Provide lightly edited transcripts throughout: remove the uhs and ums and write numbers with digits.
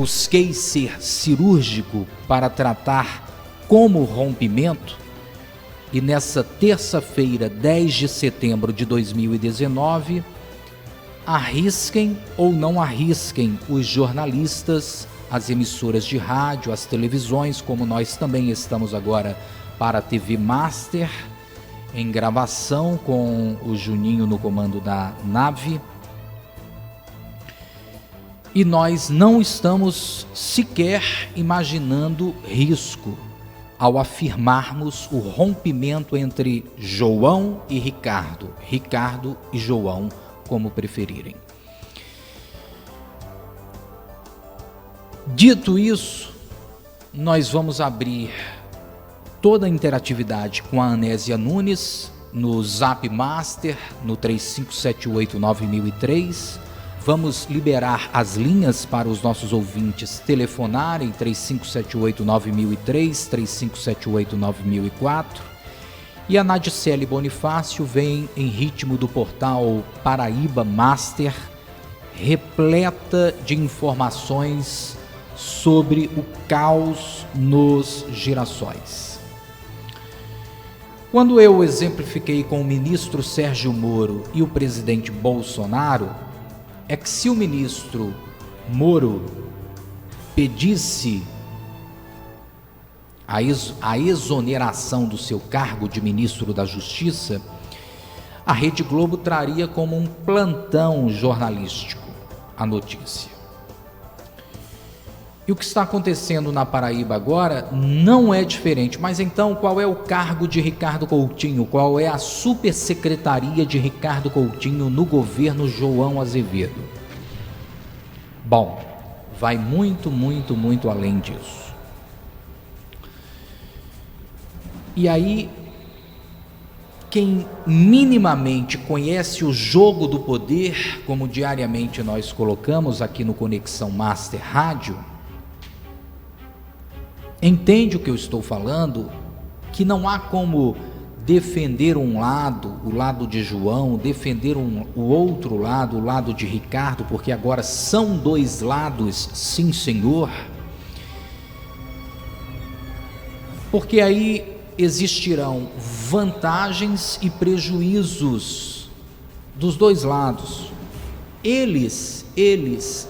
busquei ser cirúrgico para tratar como rompimento, e nessa terça-feira, 10 de setembro de 2019, arrisquem ou não arrisquem os jornalistas, as emissoras de rádio, as televisões, como nós também estamos agora para a TV Master, em gravação com o Juninho no comando da nave. E nós não estamos sequer imaginando risco ao afirmarmos o rompimento entre João e Ricardo, Ricardo e João, como preferirem. Dito isso, nós vamos abrir toda a interatividade com a Anésia Nunes no Zap Master, no 35789003. Vamos liberar as linhas para os nossos ouvintes telefonarem, 35789003, 35789004. E a Nadicele Bonifácio vem em ritmo do portal Paraíba Master, repleta de informações sobre o caos nos girassóis. Quando eu exemplifiquei com o ministro Sérgio Moro e o presidente Bolsonaro, é que se o ministro Moro pedisse a exoneração do seu cargo de ministro da Justiça, a Rede Globo traria como um plantão jornalístico a notícia. E o que está acontecendo na Paraíba agora não é diferente. Mas então, qual é o cargo de Ricardo Coutinho? Qual é a supersecretaria de Ricardo Coutinho no governo João Azevedo? Bom, vai muito, muito, muito além disso. E aí, quem minimamente conhece o jogo do poder, como diariamente nós colocamos aqui no Conexão Master Rádio, entende o que eu estou falando, que não há como defender um lado, o lado de João, defender o outro lado, o lado de Ricardo, porque agora são dois lados, sim senhor, porque aí existirão vantagens e prejuízos dos dois lados. Eles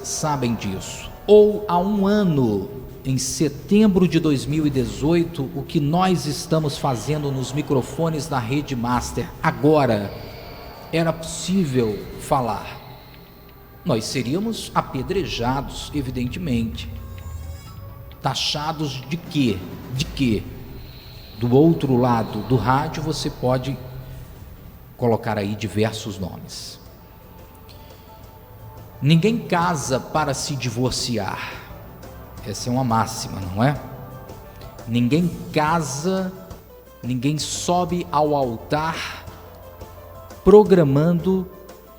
sabem disso. Ou há um ano, em setembro de 2018, o que nós estamos fazendo nos microfones da Rede Master agora, era possível falar. Nós seríamos apedrejados, evidentemente. Taxados de quê? De quê? Do outro lado do rádio você pode colocar aí diversos nomes. Ninguém casa para se divorciar. Essa é uma máxima, não é? Ninguém casa, ninguém sobe ao altar programando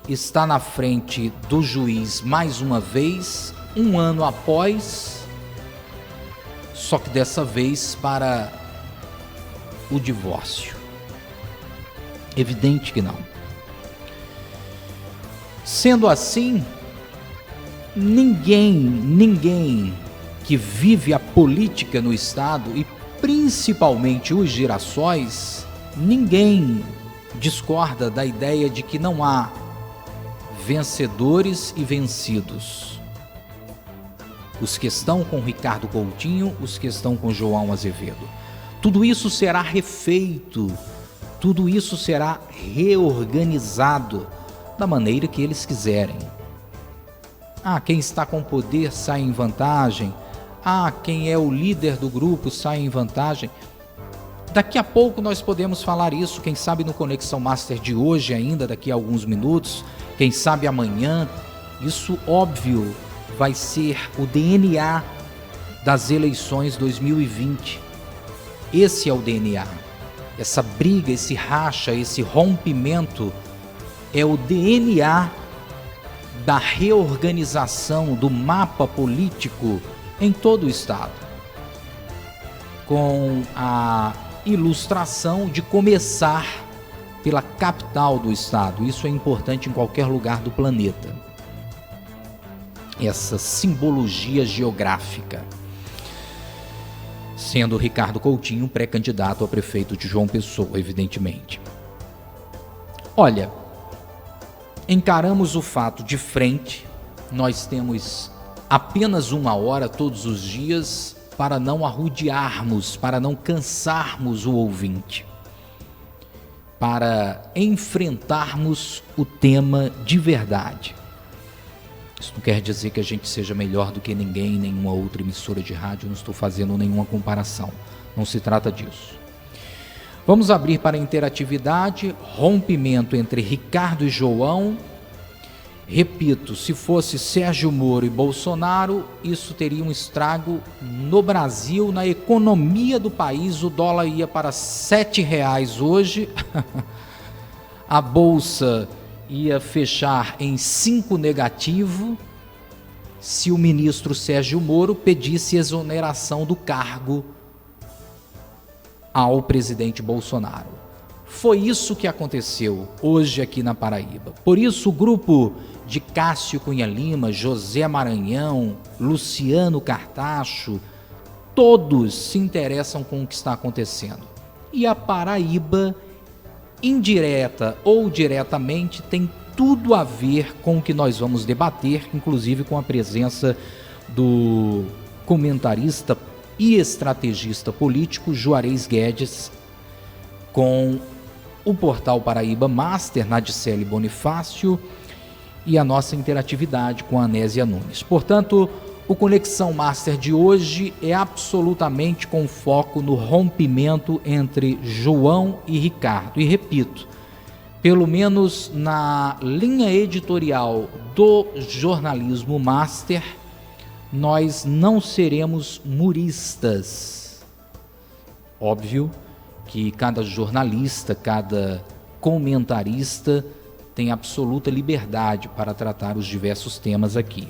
estar na frente do juiz mais uma vez, um ano após, só que dessa vez para o divórcio. Evidente que não. Sendo assim, ninguém que vive a política no Estado, e principalmente os girassóis, ninguém discorda da ideia de que não há vencedores e vencidos. Os que estão com Ricardo Coutinho, os que estão com João Azevedo. Tudo isso será refeito, tudo isso será reorganizado da maneira que eles quiserem. Quem está com poder sai em vantagem. Quem é o líder do grupo sai em vantagem. Daqui a pouco nós podemos falar isso, quem sabe no Conexão Master de hoje ainda, daqui a alguns minutos, quem sabe amanhã. Isso, óbvio, vai ser o DNA das eleições 2020. Esse é o DNA. Essa briga, esse racha, esse rompimento é o DNA da reorganização do mapa político em todo o Estado, com a ilustração de começar pela capital do Estado. Isso é importante em qualquer lugar do planeta. essa simbologia geográfica, sendo Ricardo Coutinho pré-candidato a prefeito de João Pessoa, evidentemente. Olha, encaramos o fato de frente. Nós temos apenas 1 hora todos os dias para não arrudearmos, para não cansarmos o ouvinte, para enfrentarmos o tema de verdade. Isso não quer dizer que a gente seja melhor do que ninguém, nenhuma outra emissora de rádio, não estou fazendo nenhuma comparação, não se trata disso. Vamos abrir para a interatividade, rompimento entre Ricardo e João. Repito, se fosse Sérgio Moro e Bolsonaro, isso teria um estrago no Brasil, na economia do país. O dólar ia para R$ 7,00 hoje, a bolsa ia fechar em 5 negativo, se o ministro Sérgio Moro pedisse exoneração do cargo ao presidente Bolsonaro. Foi isso que aconteceu hoje aqui na Paraíba. Por isso o grupo de Cássio Cunha Lima, José Maranhão, Luciano Cartacho, todos se interessam com o que está acontecendo. E a Paraíba, indireta ou diretamente, tem tudo a ver com o que nós vamos debater, inclusive com a presença do comentarista e estrategista político Juarez Guedes, com o portal Paraíba Master, Nadicele Bonifácio, e a nossa interatividade com a Anésia Nunes. Portanto, o Conexão Master de hoje é absolutamente com foco no rompimento entre João e Ricardo. E repito, pelo menos na linha editorial do jornalismo Master, nós não seremos muristas. Óbvio que cada jornalista, cada comentarista tem absoluta liberdade para tratar os diversos temas aqui.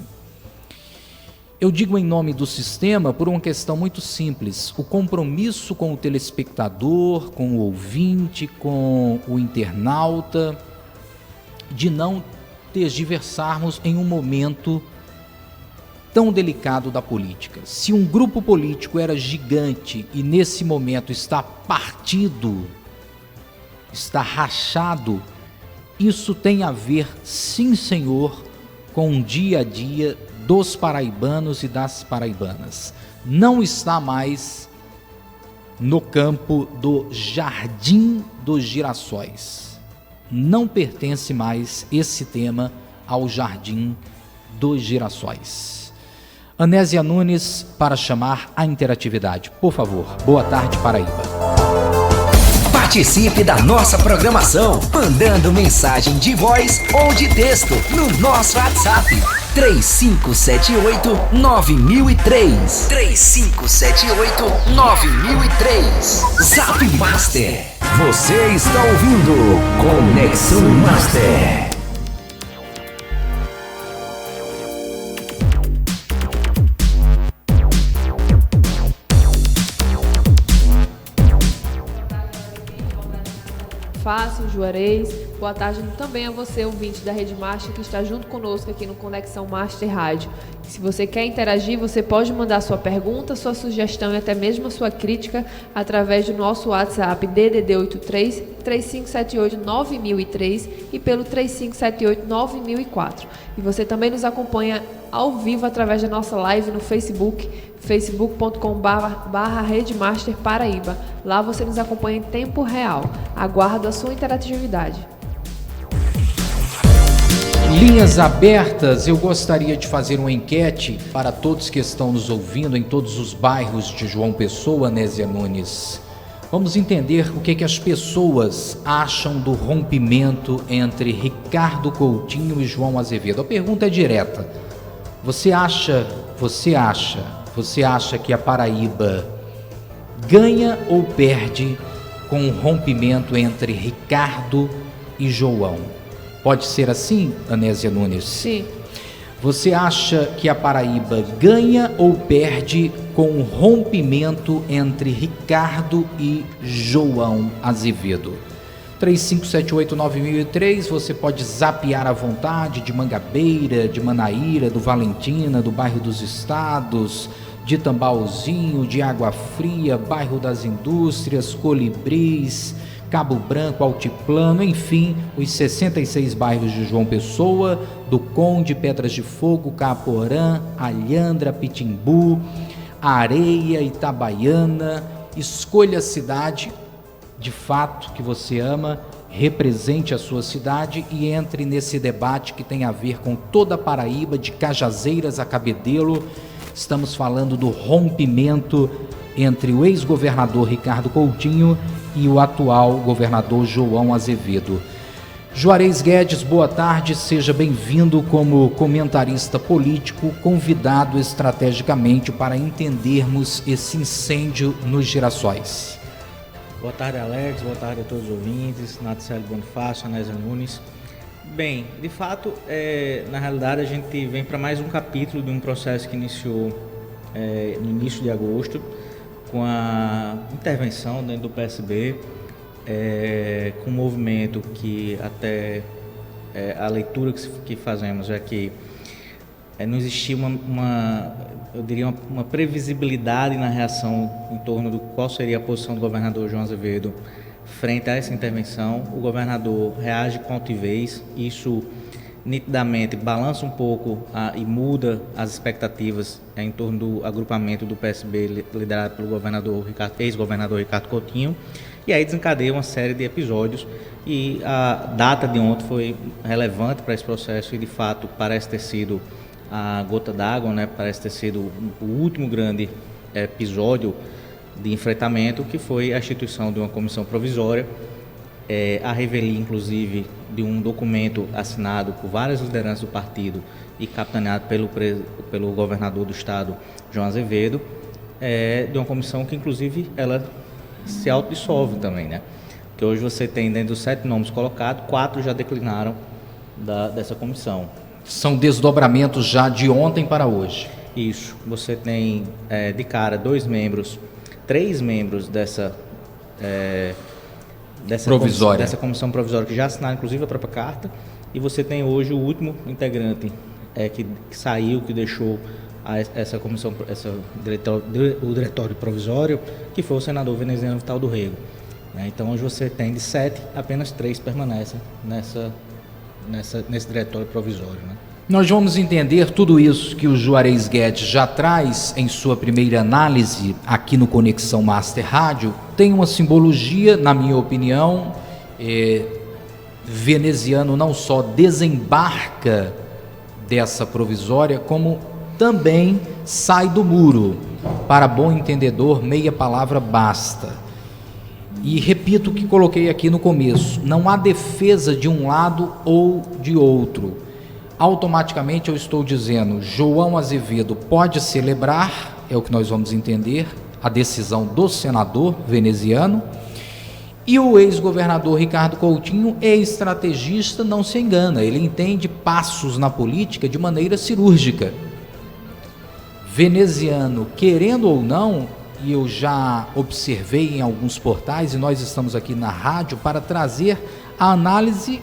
Eu digo em nome do sistema por uma questão muito simples: o compromisso com o telespectador, com o ouvinte, com o internauta, de não tergiversarmos em um momento tão delicado da política. Se um grupo político era gigante e nesse momento está partido, está rachado, isso tem a ver, sim senhor, com o dia a dia dos paraibanos e das paraibanas. Não está mais no campo do Jardim dos Girassóis. Não pertence mais esse tema ao Jardim dos Girassóis. Anésia Nunes, para chamar a interatividade. Por favor, boa tarde, Paraíba. Participe da nossa programação, mandando mensagem de voz ou de texto no nosso WhatsApp 3578-9003. 3578-9003. Zap Master. Você está ouvindo Conexão Master. Fácil, Juarez. Boa tarde também a você, ouvinte da Rede Master, que está junto conosco aqui no Conexão Master Rádio. Se você quer interagir, você pode mandar sua pergunta, sua sugestão e até mesmo a sua crítica através do nosso WhatsApp DDD 83 3578 9003 e pelo 3578 9004. E você também nos acompanha ao vivo através da nossa live no Facebook, facebook.com/Redemaster Paraíba. Lá você nos acompanha em tempo real. Aguardo a sua interatividade. Linhas abertas, eu gostaria de fazer uma enquete para todos que estão nos ouvindo em todos os bairros de João Pessoa, Anésia Nunes. Vamos entender o que as pessoas acham do rompimento entre Ricardo Coutinho e João Azevedo. A pergunta é direta. Você acha que a Paraíba ganha ou perde com o rompimento entre Ricardo e João? Pode ser assim, Anésia Nunes? Sim. Você acha que a Paraíba ganha ou perde com o rompimento entre Ricardo e João Azevedo? 35789003, você pode zapear à vontade de Mangabeira, de Manaíra, do Valentina, do bairro dos Estados, de Tambaúzinho, de Água Fria, bairro das Indústrias, Colibris, Cabo Branco, Altiplano, enfim, os 66 bairros de João Pessoa, do Conde, Pedras de Fogo, Caporã, Alhandra, Pitimbu, Areia, Itabaiana. Escolha a cidade de fato que você ama, represente a sua cidade e entre nesse debate que tem a ver com toda a Paraíba, de Cajazeiras a Cabedelo. Estamos falando do rompimento entre o ex-governador Ricardo Coutinho e o atual governador João Azevedo. Juarez Guedes, boa tarde, seja bem-vindo como comentarista político, convidado estrategicamente para entendermos esse incêndio nos Girassóis. Boa tarde, Alex, boa tarde a todos os ouvintes, Natcélio Bonifácio, Anésia Nunes. Bem, de fato, na realidade a gente vem para mais um capítulo de um processo que iniciou no início de agosto, com a intervenção dentro do PSB, com um movimento que até a leitura que fazemos é que não existia eu diria uma previsibilidade na reação em torno do qual seria a posição do governador João Azevedo frente a essa intervenção. O governador reage com altivez, isso nitidamente balança um pouco e muda as expectativas em torno do agrupamento do PSB liderado pelo ex-governador Ricardo Coutinho, e aí desencadeia uma série de episódios, e a data de ontem foi relevante para esse processo e de fato parece ter sido a gota d'água, né? Parece ter sido o último grande episódio de enfrentamento, que foi a instituição de uma comissão provisória, a revelia inclusive de um documento assinado por várias lideranças do partido e capitaneado pelo governador do estado, João Azevedo, de uma comissão que inclusive ela se autodissolve também, né? Que hoje você tem, dentro dos 7 nomes colocados, 4 já declinaram dessa comissão. São desdobramentos já de ontem para hoje. Isso, você tem de cara 3 membros dessa comissão provisória que já assinaram inclusive a própria carta, e você tem hoje o último integrante que saiu, que deixou essa comissão, o diretório provisório, que foi o senador veneziano Vital do Rego. Então hoje você tem de 7, apenas 3 permanecem nesse diretório provisório, né? Nós vamos entender tudo isso que o Juarez Guedes já traz em sua primeira análise aqui no Conexão Master Rádio. Tem uma simbologia, na minha opinião. Veneziano não só desembarca dessa provisória, como também sai do muro. Para bom entendedor, meia palavra basta. E repito o que coloquei aqui no começo: não há defesa de um lado ou de outro. Automaticamente eu estou dizendo, João Azevedo pode celebrar, é o que nós vamos entender, a decisão do senador veneziano, e o ex-governador Ricardo Coutinho é estrategista, não se engana, ele entende passos na política de maneira cirúrgica. Veneziano, querendo ou não, e eu já observei em alguns portais, e nós estamos aqui na rádio para trazer a análise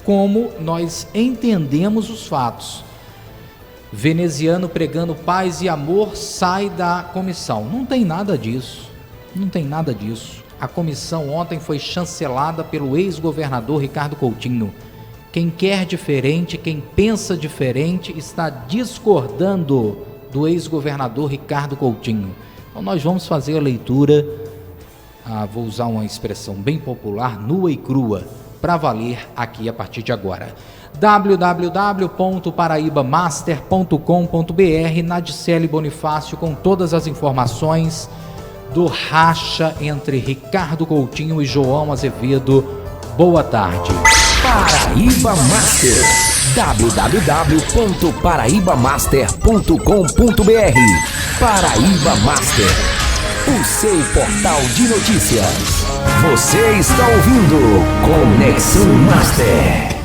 como nós entendemos os fatos. Veneziano pregando paz e amor sai da comissão. Não tem nada disso. Não tem nada disso. A comissão ontem foi chancelada pelo ex-governador Ricardo Coutinho. Quem quer diferente, quem pensa diferente, está discordando do ex-governador Ricardo Coutinho. Então nós vamos fazer a leitura, vou usar uma expressão bem popular, nua e crua, para valer aqui a partir de agora. www.paraibamaster.com.br, Natcélio Bonifácio com todas as informações do racha entre Ricardo Coutinho e João Azevedo. Boa tarde. Paraíba Master. www.paraibamaster.com.br. Paraíba Master, o seu portal de notícias. Você está ouvindo Conexão Master.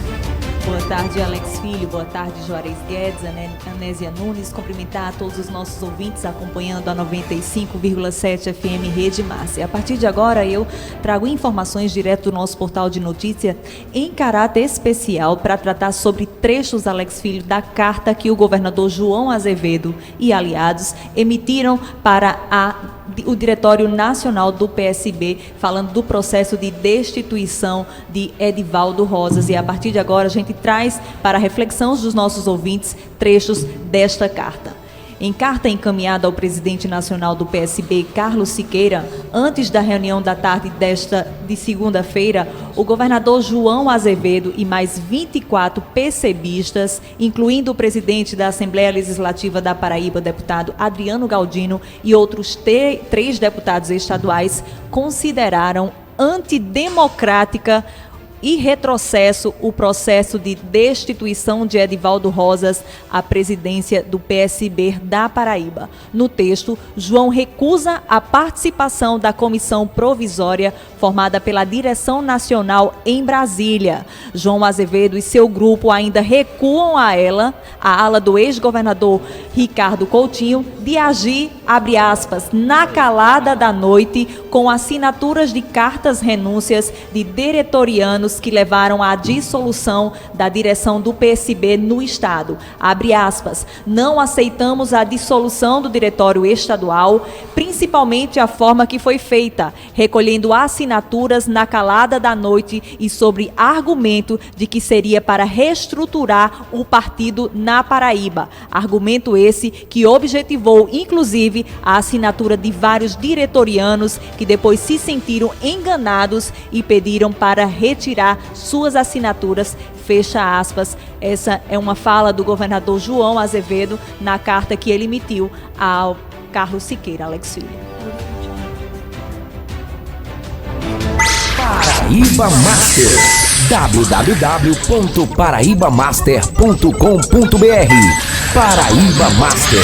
Boa tarde, Alex Filho. Filho, boa tarde, Juarez Guedes, Anésia Nunes, cumprimentar a todos os nossos ouvintes acompanhando a 95,7 FM Rede Márcia. A partir de agora eu trago informações direto do nosso portal de notícia em caráter especial para tratar sobre trechos, Alex Filho, da carta que o governador João Azevedo e aliados emitiram para o Diretório Nacional do PSB, falando do processo de destituição de Edivaldo Rosas. E a partir de agora a gente traz para a reflexão dos nossos ouvintes trechos desta carta. Em carta encaminhada ao presidente nacional do PSB, Carlos Siqueira, antes da reunião da tarde de segunda-feira, o governador João Azevedo e mais 24 PCBistas, incluindo o presidente da Assembleia Legislativa da Paraíba, deputado Adriano Galdino, e outros 3 deputados estaduais, consideraram antidemocrática e retrocesso o processo de destituição de Edivaldo Rosas à presidência do PSB da Paraíba. No texto, João recusa a participação da comissão provisória formada pela direção nacional em Brasília. João Azevedo e seu grupo ainda recuam a ala do ex-governador Ricardo Coutinho, de agir, abre aspas, na calada da noite, com assinaturas de cartas renúncias de diretorianos que levaram à dissolução da direção do PSB no Estado. Abre aspas, não aceitamos a dissolução do diretório estadual, principalmente a forma que foi feita, recolhendo assinaturas na calada da noite e sobre argumento de que seria para reestruturar o partido na Paraíba. Argumento esse que objetivou, inclusive, a assinatura de vários diretorianos que depois se sentiram enganados e pediram para retirar suas assinaturas, fecha aspas. Essa é uma fala do governador João Azevedo na carta que ele emitiu ao Carlos Siqueira, Alex Filho. Paraíba Master, www.paraibamaster.com.br. Paraíba Master,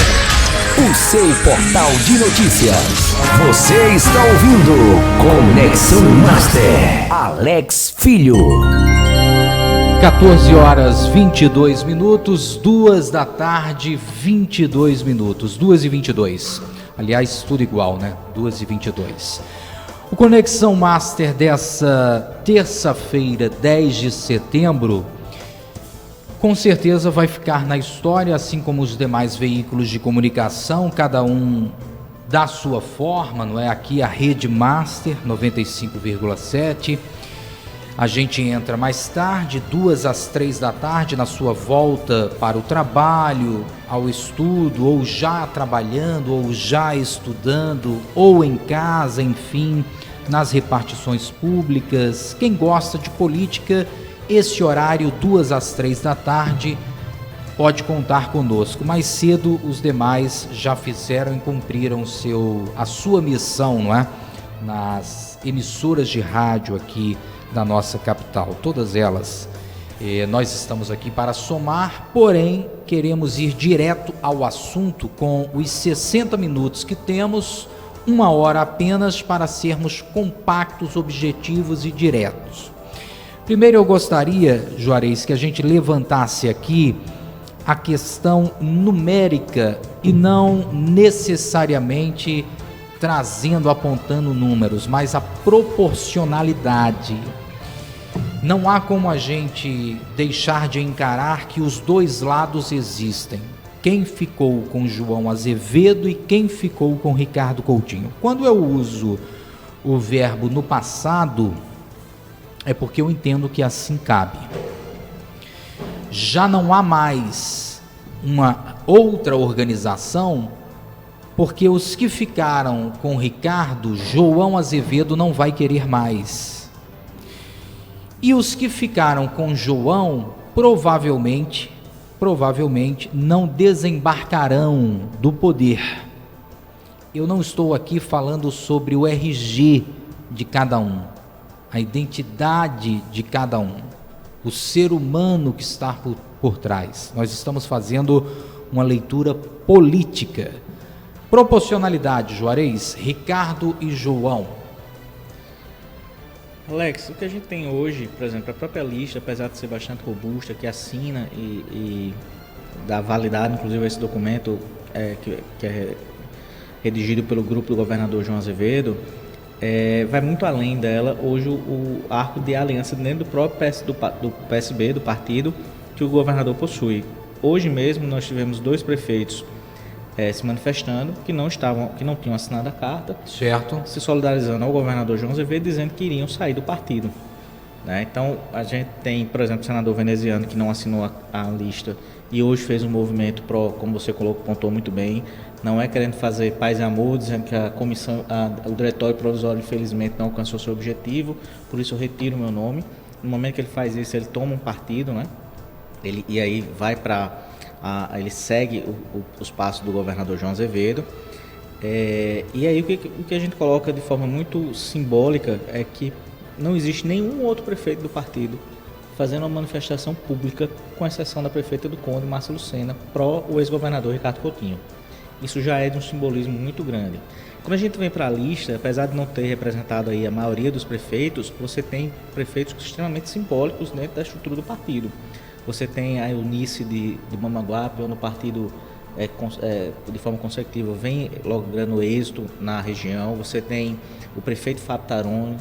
o seu portal de notícias. Você está ouvindo Conexão Master, Alex Filho. 14 horas 22 minutos, 2 da tarde, 22 minutos, 2h22. Aliás, tudo igual, né? 2h22. O Conexão Master dessa terça-feira, 10 de setembro, com certeza vai ficar na história, assim como os demais veículos de comunicação, cada um da sua forma, não é? Aqui a Rede Master 95,7. A gente entra mais tarde, 2 às 3 da tarde, na sua volta para o trabalho, ao estudo, ou já trabalhando, ou já estudando, ou em casa, enfim, nas repartições públicas. Quem gosta de política, esse horário, 2 às 3 da tarde, pode contar conosco. Mais cedo, os demais já fizeram e cumpriram a sua missão, não é? Nas emissoras de rádio aqui da nossa capital, todas elas. Nós estamos aqui para somar, porém, queremos ir direto ao assunto com os 60 minutos que temos, 1 hora apenas para sermos compactos, objetivos e diretos. Primeiro eu gostaria, Juarez, que a gente levantasse aqui a questão numérica e não necessariamente apontando números, mas a proporcionalidade. Não há como a gente deixar de encarar que os dois lados existem. Quem ficou com João Azevedo e quem ficou com Ricardo Coutinho. Quando eu uso o verbo no passado, é porque eu entendo que assim cabe. Já não há mais uma outra organização, porque os que ficaram com Ricardo, João Azevedo não vai querer mais. E os que ficaram com João, provavelmente não desembarcarão do poder. Eu não estou aqui falando sobre o RG de cada um, a identidade de cada um, o ser humano que está por trás. Nós estamos fazendo uma leitura política. Proporcionalidade, Juarez, Ricardo e João. Alex, o que a gente tem hoje, por exemplo, a própria lista, apesar de ser bastante robusta, que assina e dá validade, inclusive, a esse documento que é redigido pelo grupo do governador João Azevedo, vai muito além dela. Hoje o arco de aliança dentro do próprio do PSB, do partido, que o governador possui. Hoje mesmo nós tivemos 2 prefeitos se manifestando, que não tinham assinado a carta, certo, se solidarizando ao governador João Azevedo, dizendo que iriam sair do partido, né? Então a gente tem, por exemplo, o senador veneziano, que não assinou a lista e hoje fez um movimento como você pontuou muito bem, não é querendo fazer paz e amor, dizendo que o diretório provisório infelizmente não alcançou seu objetivo, por isso eu retiro o meu nome. No momento que ele faz isso, ele toma um partido, né? E aí vai ele segue os passos do governador João Azevedo. E aí o que a gente coloca de forma muito simbólica é que não existe nenhum outro prefeito do partido fazendo uma manifestação pública, com exceção da prefeita do Conde, Márcia Lucena, pró o ex-governador Ricardo Coutinho. Isso já é de um simbolismo muito grande. Quando a gente vem para a lista, apesar de não ter representado aí a maioria dos prefeitos, você tem prefeitos extremamente simbólicos dentro da estrutura do partido. Você tem a Eunice de Mamanguape, onde o partido de forma consecutiva vem logrando êxito na região. Você tem o prefeito Fábio Tarone,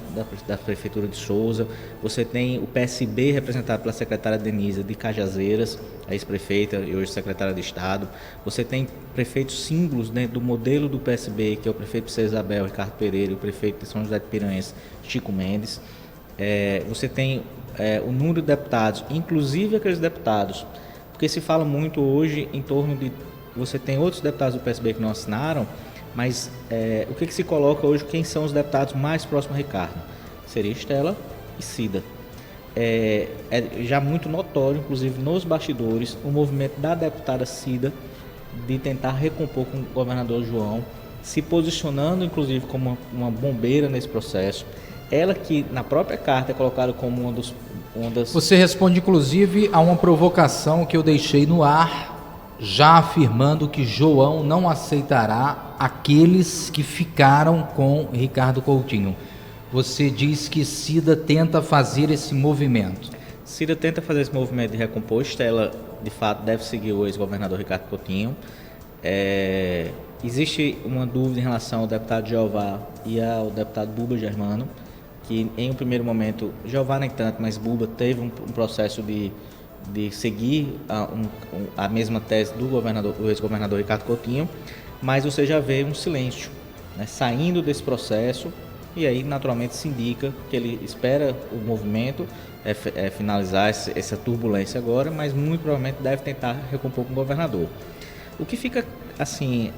da Prefeitura de Souza. Você tem o PSB representado pela secretária Denise de Cajazeiras, a ex-prefeita e hoje secretária de Estado. Você tem prefeitos símbolos dentro do modelo do PSB, que é o prefeito de Isabel, Ricardo Pereira, e o prefeito de São José de Piranhas, Chico Mendes. Você tem o número de deputados, inclusive aqueles deputados, porque se fala muito hoje em torno de... Você tem outros deputados do PSB que não assinaram, mas o que se coloca hoje, quem são os deputados mais próximos a Ricardo? Seria Estela e Cida. É já muito notório, inclusive nos bastidores, o movimento da deputada Cida de tentar recompor com o governador João, se posicionando inclusive como uma bombeira nesse processo. Ela que na própria carta é colocada como uma das... Você responde inclusive a uma provocação que eu deixei no ar, já afirmando que João não aceitará aqueles que ficaram com Ricardo Coutinho. Você diz que Cida tenta fazer esse movimento. Cida tenta fazer esse movimento de recomposto. Ela, de fato, deve seguir o ex-governador Ricardo Coutinho. Existe uma dúvida em relação ao deputado Jeová e ao deputado Buba Germano, que em um primeiro momento, Jeová nem tanto, mas Buba teve um processo de seguir a mesma tese do ex-governador Ricardo Coutinho, mas você já vê um silêncio, né, saindo desse processo, e aí naturalmente se indica que ele espera o movimento finalizar essa turbulência agora, mas muito provavelmente deve tentar recompor com o governador. O que fica assim,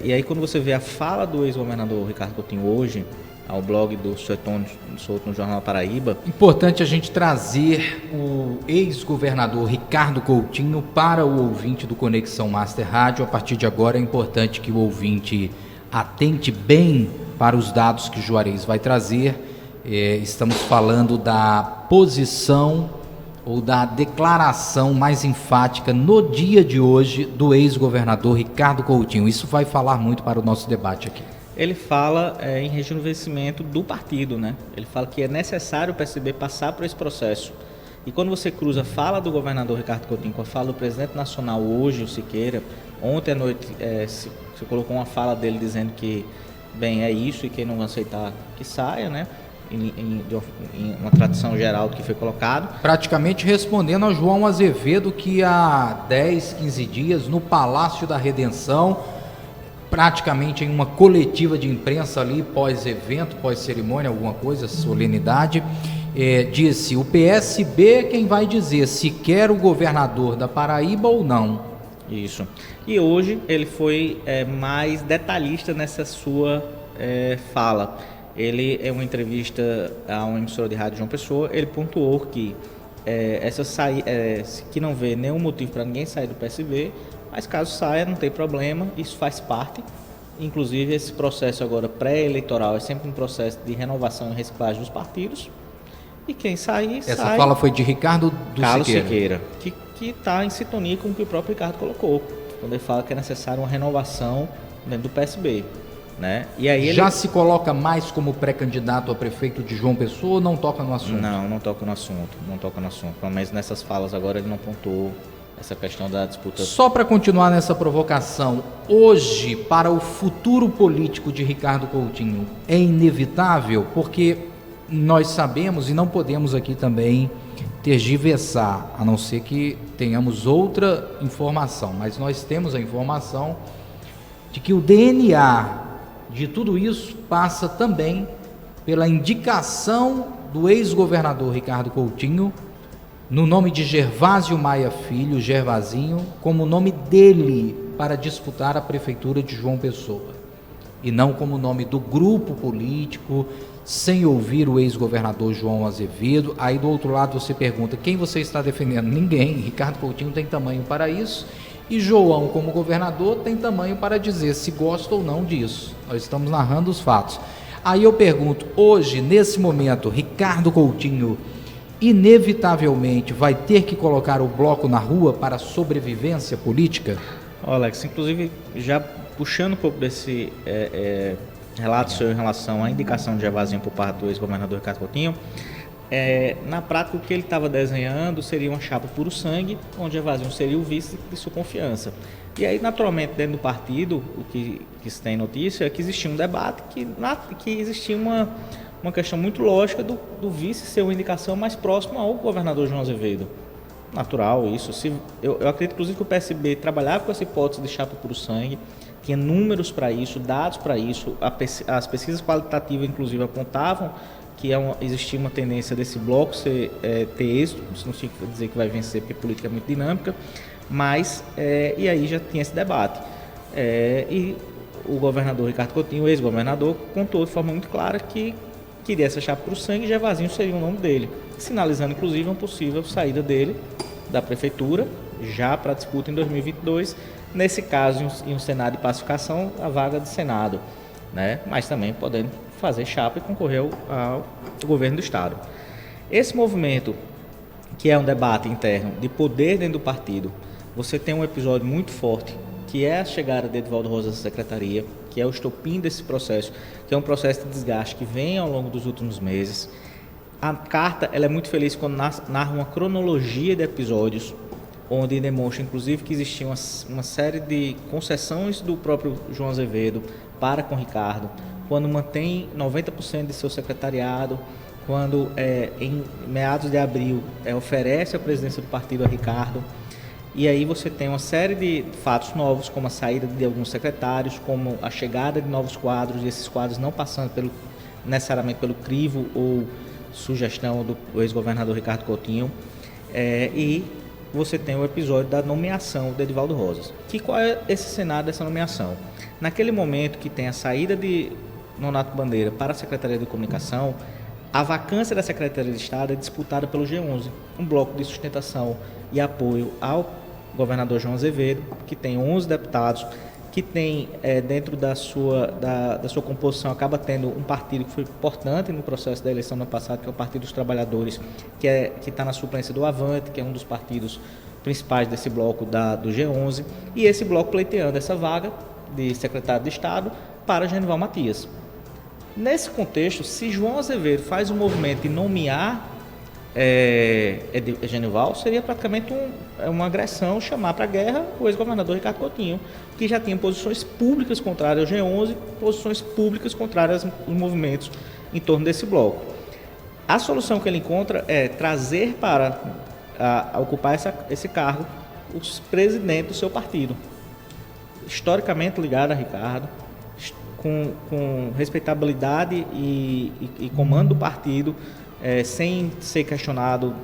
e aí quando você vê a fala do ex-governador Ricardo Coutinho hoje, ao blog do Suetônio Souto no Jornal Paraíba. Importante a gente trazer o ex-governador Ricardo Coutinho para o ouvinte do Conexão Master Rádio. A partir de agora é importante que o ouvinte atente bem para os dados que o Juarez vai trazer. Estamos falando da posição ou da declaração mais enfática no dia de hoje do ex-governador Ricardo Coutinho. Isso vai falar muito para o nosso debate aqui. Ele fala em rejuvenescimento do partido, né? Ele fala que é necessário o PSB passar por esse processo. E quando você cruza a fala do governador Ricardo Coutinho com a fala do presidente nacional hoje, o Siqueira, ontem à noite se colocou uma fala dele dizendo que, bem, é isso e quem não aceitar que saia, né? Em uma tradição geral do que foi colocado. Praticamente respondendo ao João Azevedo, que há 10, 15 dias, no Palácio da Redenção, praticamente em uma coletiva de imprensa ali, pós-evento, pós-cerimônia, alguma coisa, solenidade, disse: o PSB é quem vai dizer se quer o governador da Paraíba ou não. Isso. E hoje ele foi mais detalhista nessa sua fala. Ele, em uma entrevista a uma emissora de rádio João Pessoa, ele pontuou que que não vê nenhum motivo para ninguém sair do PSB, mas caso saia, não tem problema, isso faz parte. Inclusive, esse processo agora pré-eleitoral é sempre um processo de renovação e reciclagem dos partidos. E quem sair, sai. Essa fala foi de Ricardo Carlos Siqueira, que está em sintonia com o que o próprio Ricardo colocou, quando ele fala que é necessário uma renovação dentro do PSB. né? E aí Já se coloca mais como pré-candidato a prefeito de João Pessoa ou não toca no assunto? Não toca no assunto, Pelo menos nessas falas agora ele não pontuou essa questão da disputa. Só para continuar nessa provocação, hoje, para o futuro político de Ricardo Coutinho, é inevitável, porque nós sabemos e não podemos aqui também tergiversar, a não ser que tenhamos outra informação, mas nós temos a informação de que o DNA de tudo isso passa também pela indicação do ex-governador Ricardo Coutinho no nome de Gervásio Maia Filho, Gervasinho, como nome dele para disputar a prefeitura de João Pessoa, e não como nome do grupo político, sem ouvir o ex-governador João Azevedo. Aí do outro lado você pergunta, quem você está defendendo? Ninguém. Ricardo Coutinho tem tamanho para isso, e João, como governador, tem tamanho para dizer se gosta ou não disso. Nós estamos narrando os fatos. Aí eu pergunto, hoje, nesse momento, Ricardo Coutinho inevitavelmente vai ter que colocar o bloco na rua para a sobrevivência política? Alex, inclusive, já puxando um pouco desse relato seu em relação à indicação de Gervasinho por parte do ex-governador Ricardo Coutinho, na prática o que ele estava desenhando seria uma chapa puro sangue, onde Gervasinho seria o vice de sua confiança. E aí, naturalmente, dentro do partido, o que se tem notícia é que existia um debate, que existia uma questão muito lógica do vice ser uma indicação mais próxima ao governador João Azevedo. Natural isso. Eu acredito, inclusive, que o PSB trabalhava com essa hipótese de chapa puro sangue, tinha números para isso, dados para isso, as pesquisas qualitativas, inclusive, apontavam que existia uma tendência desse bloco ter êxito. Isso não significa dizer que vai vencer, porque a política é muito dinâmica, mas, e aí já tinha esse debate. E o governador Ricardo Coutinho, o ex-governador, contou de forma muito clara que queria essa chapa para o sangue e Gervasinho seria o nome dele, sinalizando inclusive uma possível saída dele da prefeitura, já para a disputa em 2022, nesse caso em um cenário de pacificação, a vaga de Senado, né? Mas também podendo fazer chapa e concorrer ao governo do Estado. Esse movimento, que é um debate interno de poder dentro do partido, você tem um episódio muito forte, que é a chegada de Edivaldo Rosas à secretaria, que é o estopim desse processo, que é um processo de desgaste que vem ao longo dos últimos meses. A carta ela é muito feliz quando narra uma cronologia de episódios, onde demonstra, inclusive, que existia uma série de concessões do próprio João Azevedo para com Ricardo, quando mantém 90% de seu secretariado, quando, em meados de abril, oferece a presidência do partido a Ricardo. E aí você tem uma série de fatos novos, como a saída de alguns secretários, como a chegada de novos quadros, e esses quadros não passando necessariamente pelo crivo ou sugestão do ex-governador Ricardo Coutinho. E você tem o episódio da nomeação de Edivaldo Rosas. Qual é esse cenário dessa nomeação? Naquele momento que tem a saída de Nonato Bandeira para a Secretaria de Comunicação, a vacância da Secretaria de Estado é disputada pelo G11, um bloco de sustentação e apoio ao governador João Azevedo, que tem 11 deputados, que tem dentro da sua composição, acaba tendo um partido que foi importante no processo da eleição do ano passado, que é o Partido dos Trabalhadores, que está na suplência do Avante, que é um dos partidos principais desse bloco do G11, e esse bloco pleiteando essa vaga de secretário de Estado para Genival Matias. Nesse contexto, se João Azevedo faz um movimento de nomear Genival, seria praticamente uma agressão chamar para a guerra o ex-governador Ricardo Coutinho, que já tinha posições públicas contrárias ao G11, posições públicas contrárias aos movimentos em torno desse bloco. A solução que ele encontra é trazer para ocupar esse cargo os presidentes do seu partido, historicamente ligado a Ricardo, com respeitabilidade e comando do partido, sem ser questionado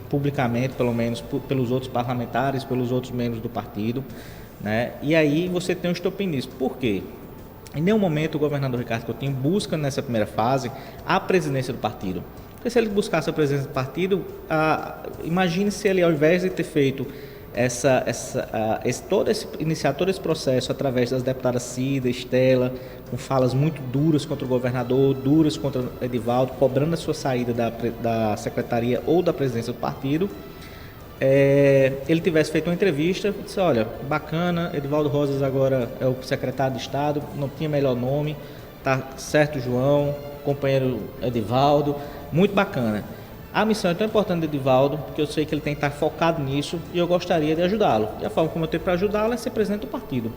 publicamente, pelo menos pelos outros parlamentares, pelos outros membros do partido, né? E aí você tem um estopim nisso. Por quê? Em nenhum momento o governador Ricardo Coutinho busca, nessa primeira fase, a presidência do partido. Porque se ele buscasse a presidência do partido, imagine se ele, ao invés de ter feito iniciar todo esse processo através das deputadas Cida, Estela, com falas muito duras contra o governador, duras contra Edivaldo, cobrando a sua saída da secretaria ou da presidência do partido, ele tivesse feito uma entrevista, eu disse, olha, bacana, Edivaldo Rosas agora é o secretário de Estado, não tinha melhor nome, tá certo, João, companheiro Edivaldo, muito bacana. A missão é tão importante do Edivaldo, porque eu sei que ele tem que estar focado nisso e eu gostaria de ajudá-lo. E a forma como eu tenho para ajudá-lo é ser presidente do partido.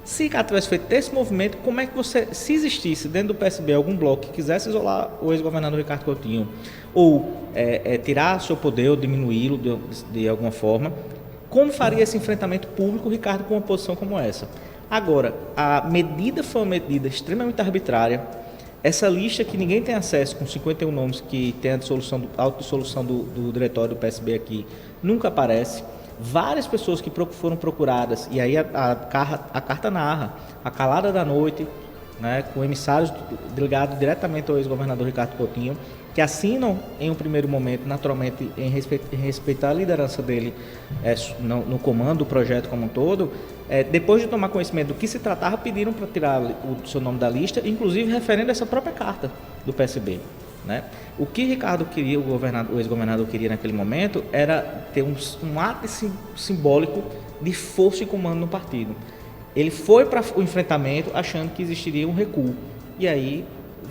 Se Ricardo tivesse feito esse movimento, como é que você, se existisse dentro do PSB algum bloco que quisesse isolar o ex-governador Ricardo Coutinho, ou tirar seu poder ou diminuí-lo de alguma forma, como faria esse enfrentamento público, Ricardo, com uma posição como essa? Agora, a medida foi uma medida extremamente arbitrária. Essa lista que ninguém tem acesso, com 51 nomes que tem a autodissolução do diretório do PSB aqui, nunca aparece. Várias pessoas que foram procuradas, e aí a carta narra, a calada da noite, né, com emissários ligados diretamente ao ex-governador Ricardo Coutinho, que assinam em um primeiro momento, naturalmente, em respeitar a liderança dele no comando do projeto como um todo. Depois de tomar conhecimento do que se tratava, pediram para tirar o seu nome da lista, inclusive referendo essa própria carta do PSB. Né? O que Ricardo queria, o ex-governador queria naquele momento, era ter um ato simbólico de força e comando no partido. Ele foi para o enfrentamento achando que existiria um recuo. E aí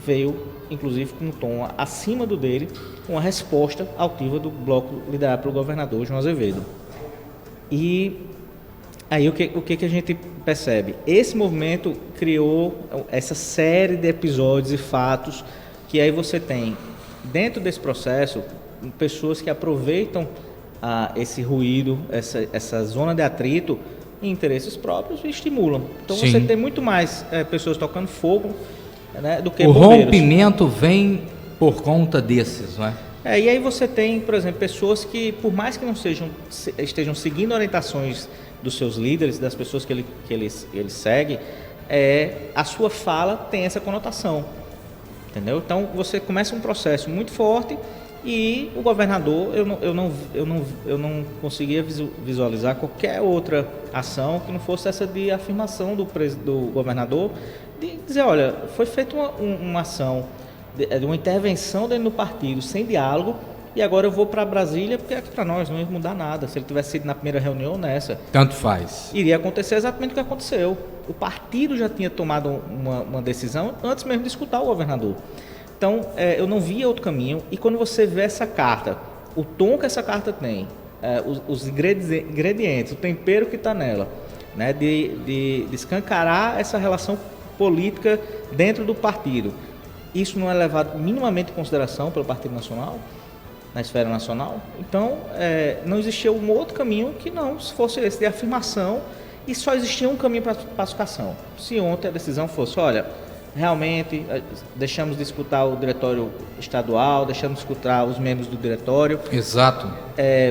veio, inclusive, com um tom acima do dele, com a resposta altiva do bloco liderado pelo governador João Azevedo. E aí o que a gente percebe? Esse movimento criou essa série de episódios e fatos que aí você tem, dentro desse processo, pessoas que aproveitam esse ruído, essa zona de atrito em interesses próprios e estimulam. Então Sim. Você tem muito mais pessoas tocando fogo, né, do que bombeiros. O rompimento vem por conta desses, não é? E aí você tem, por exemplo, pessoas que, por mais que não estejam seguindo orientações dos seus líderes, das pessoas que ele segue, a sua fala tem essa conotação. Entendeu? Então você começa um processo muito forte e o governador, eu não conseguia visualizar qualquer outra ação que não fosse essa de afirmação do governador, de dizer, olha, foi feita uma ação, de uma intervenção dentro do partido, sem diálogo, e agora eu vou para Brasília, porque aqui para nós não ia mudar nada. Se ele tivesse sido na primeira reunião ou nessa, tanto faz. Iria acontecer exatamente o que aconteceu. O partido já tinha tomado uma decisão antes mesmo de escutar o governador. Então, eu não via outro caminho. E quando você vê essa carta, o tom que essa carta tem, os ingredientes, o tempero que está nela, né, de escancarar essa relação política dentro do partido, isso não é levado minimamente em consideração pelo Partido Nacional, na esfera nacional. Então, não existia um outro caminho que não fosse esse de afirmação, e só existia um caminho para a pacificação. Se ontem a decisão fosse, olha, realmente deixamos de escutar o diretório estadual, deixamos de escutar os membros do diretório. Exato.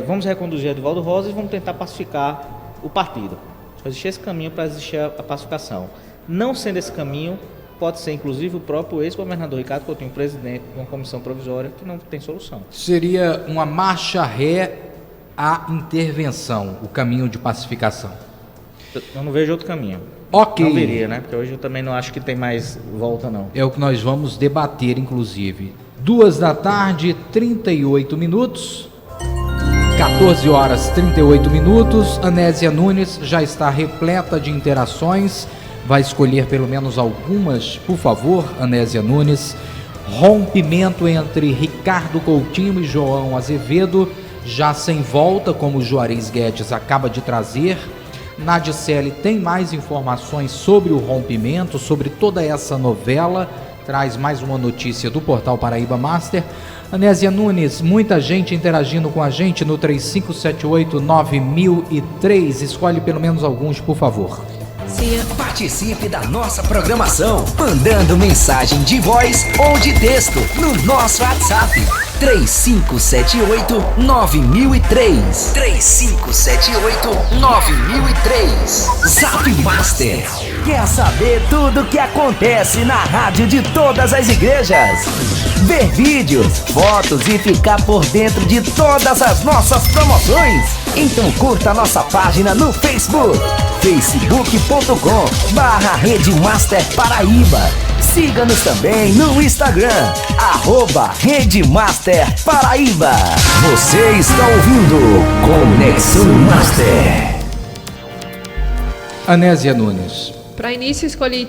Vamos reconduzir Edivaldo Rosas e vamos tentar pacificar o partido. Só existia esse caminho para existir a pacificação. Não sendo esse caminho, pode ser inclusive o próprio ex-governador Ricardo Coutinho, presidente de uma comissão provisória, que não tem solução. Seria uma marcha ré à intervenção, o caminho de pacificação. Eu não vejo outro caminho. Ok. Não veria, né? Porque hoje eu também não acho que tem mais volta, não. É o que nós vamos debater, inclusive. 2h38, 14h38. Anésia Nunes já está repleta de interações. Vai escolher pelo menos algumas, por favor, Anésia Nunes. Rompimento entre Ricardo Coutinho e João Azevedo, já sem volta, como o Juarez Guedes acaba de trazer. Nadicelli tem mais informações sobre o rompimento, sobre toda essa novela, traz mais uma notícia do portal Paraíba Master. Anésia Nunes, muita gente interagindo com a gente no 3578-9003, escolhe pelo menos alguns, por favor. Participe da nossa programação, mandando mensagem de voz ou de texto no nosso WhatsApp 3578-9003. 3578-9003. Zap Master. Quer saber tudo o que acontece na rádio de todas as igrejas? Ver vídeos, fotos e ficar por dentro de todas as nossas promoções? Então curta a nossa página no Facebook, facebook.com/Redemaster Paraíba. Siga-nos também no Instagram, @Redemaster Paraíba. Você está ouvindo Conexão Master. Anésia Nunes. Para início, escolhi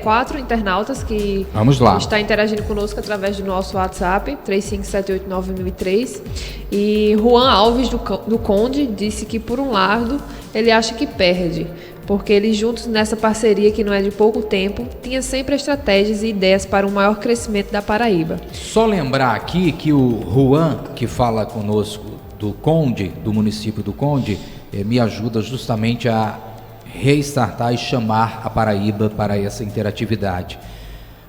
4 internautas que Vamos lá. estão interagindo conosco através do nosso WhatsApp, 35789003. E Juan Alves, do Conde, disse que, por um lado, ele acha que perde, porque eles juntos nessa parceria, que não é de pouco tempo, tinha sempre estratégias e ideias para um maior crescimento da Paraíba. Só lembrar aqui que o Juan, que fala conosco do Conde, do município do Conde, me ajuda justamente a restartar e chamar a Paraíba para essa interatividade.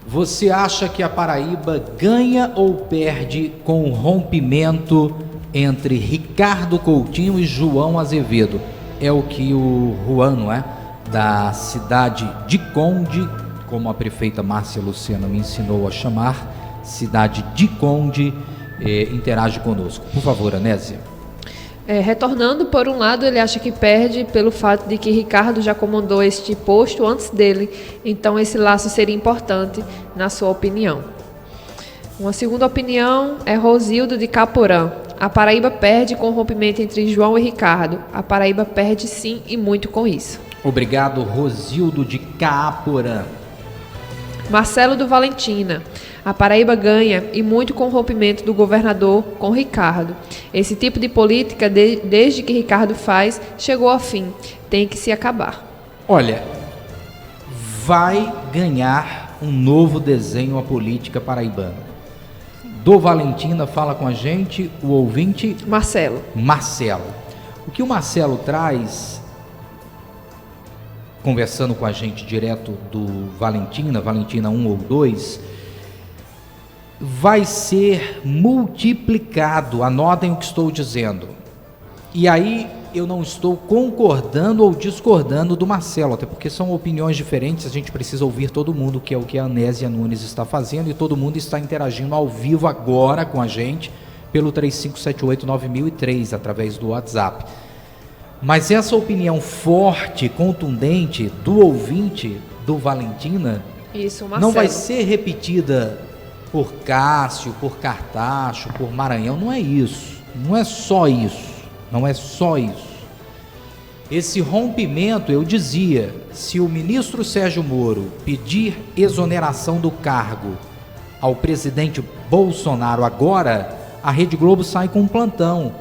Você acha que a Paraíba ganha ou perde com o rompimento entre Ricardo Coutinho e João Azevedo? É o que o Juan, não é? Da cidade de Conde, como a prefeita Márcia Luciana me ensinou a chamar, cidade de Conde, interage conosco. Por favor, Anésia. Retornando, por um lado, ele acha que perde pelo fato de que Ricardo já comandou este posto antes dele, então esse laço seria importante, na sua opinião. Uma segunda opinião é Rosildo de Caporã. A Paraíba perde com o rompimento entre João e Ricardo. A Paraíba perde sim, e muito com isso. Obrigado, Rosildo de Caporã. Marcelo do Valentina. A Paraíba ganha, e muito, com o rompimento do governador com Ricardo. Esse tipo de política, desde que Ricardo faz, chegou ao fim. Tem que se acabar. Olha, vai ganhar um novo desenho a política paraibana. Do Valentina, fala com a gente o ouvinte Marcelo. O que o Marcelo traz, conversando com a gente direto do Valentina 1 ou 2, vai ser multiplicado. Anotem o que estou dizendo. E aí eu não estou concordando ou discordando do Marcelo, até porque são opiniões diferentes, a gente precisa ouvir todo mundo, que é o que a Anésia Nunes está fazendo, e todo mundo está interagindo ao vivo agora com a gente pelo 35789003, através do WhatsApp. Mas essa opinião forte, contundente do ouvinte do Valentina, Isso, Marcelo. não vai ser repetida por Cássio, por Cartacho, por Maranhão. Não é isso, não é só isso. Esse rompimento, eu dizia, se o ministro Sérgio Moro pedir exoneração do cargo ao presidente Bolsonaro agora, a Rede Globo sai com um plantão.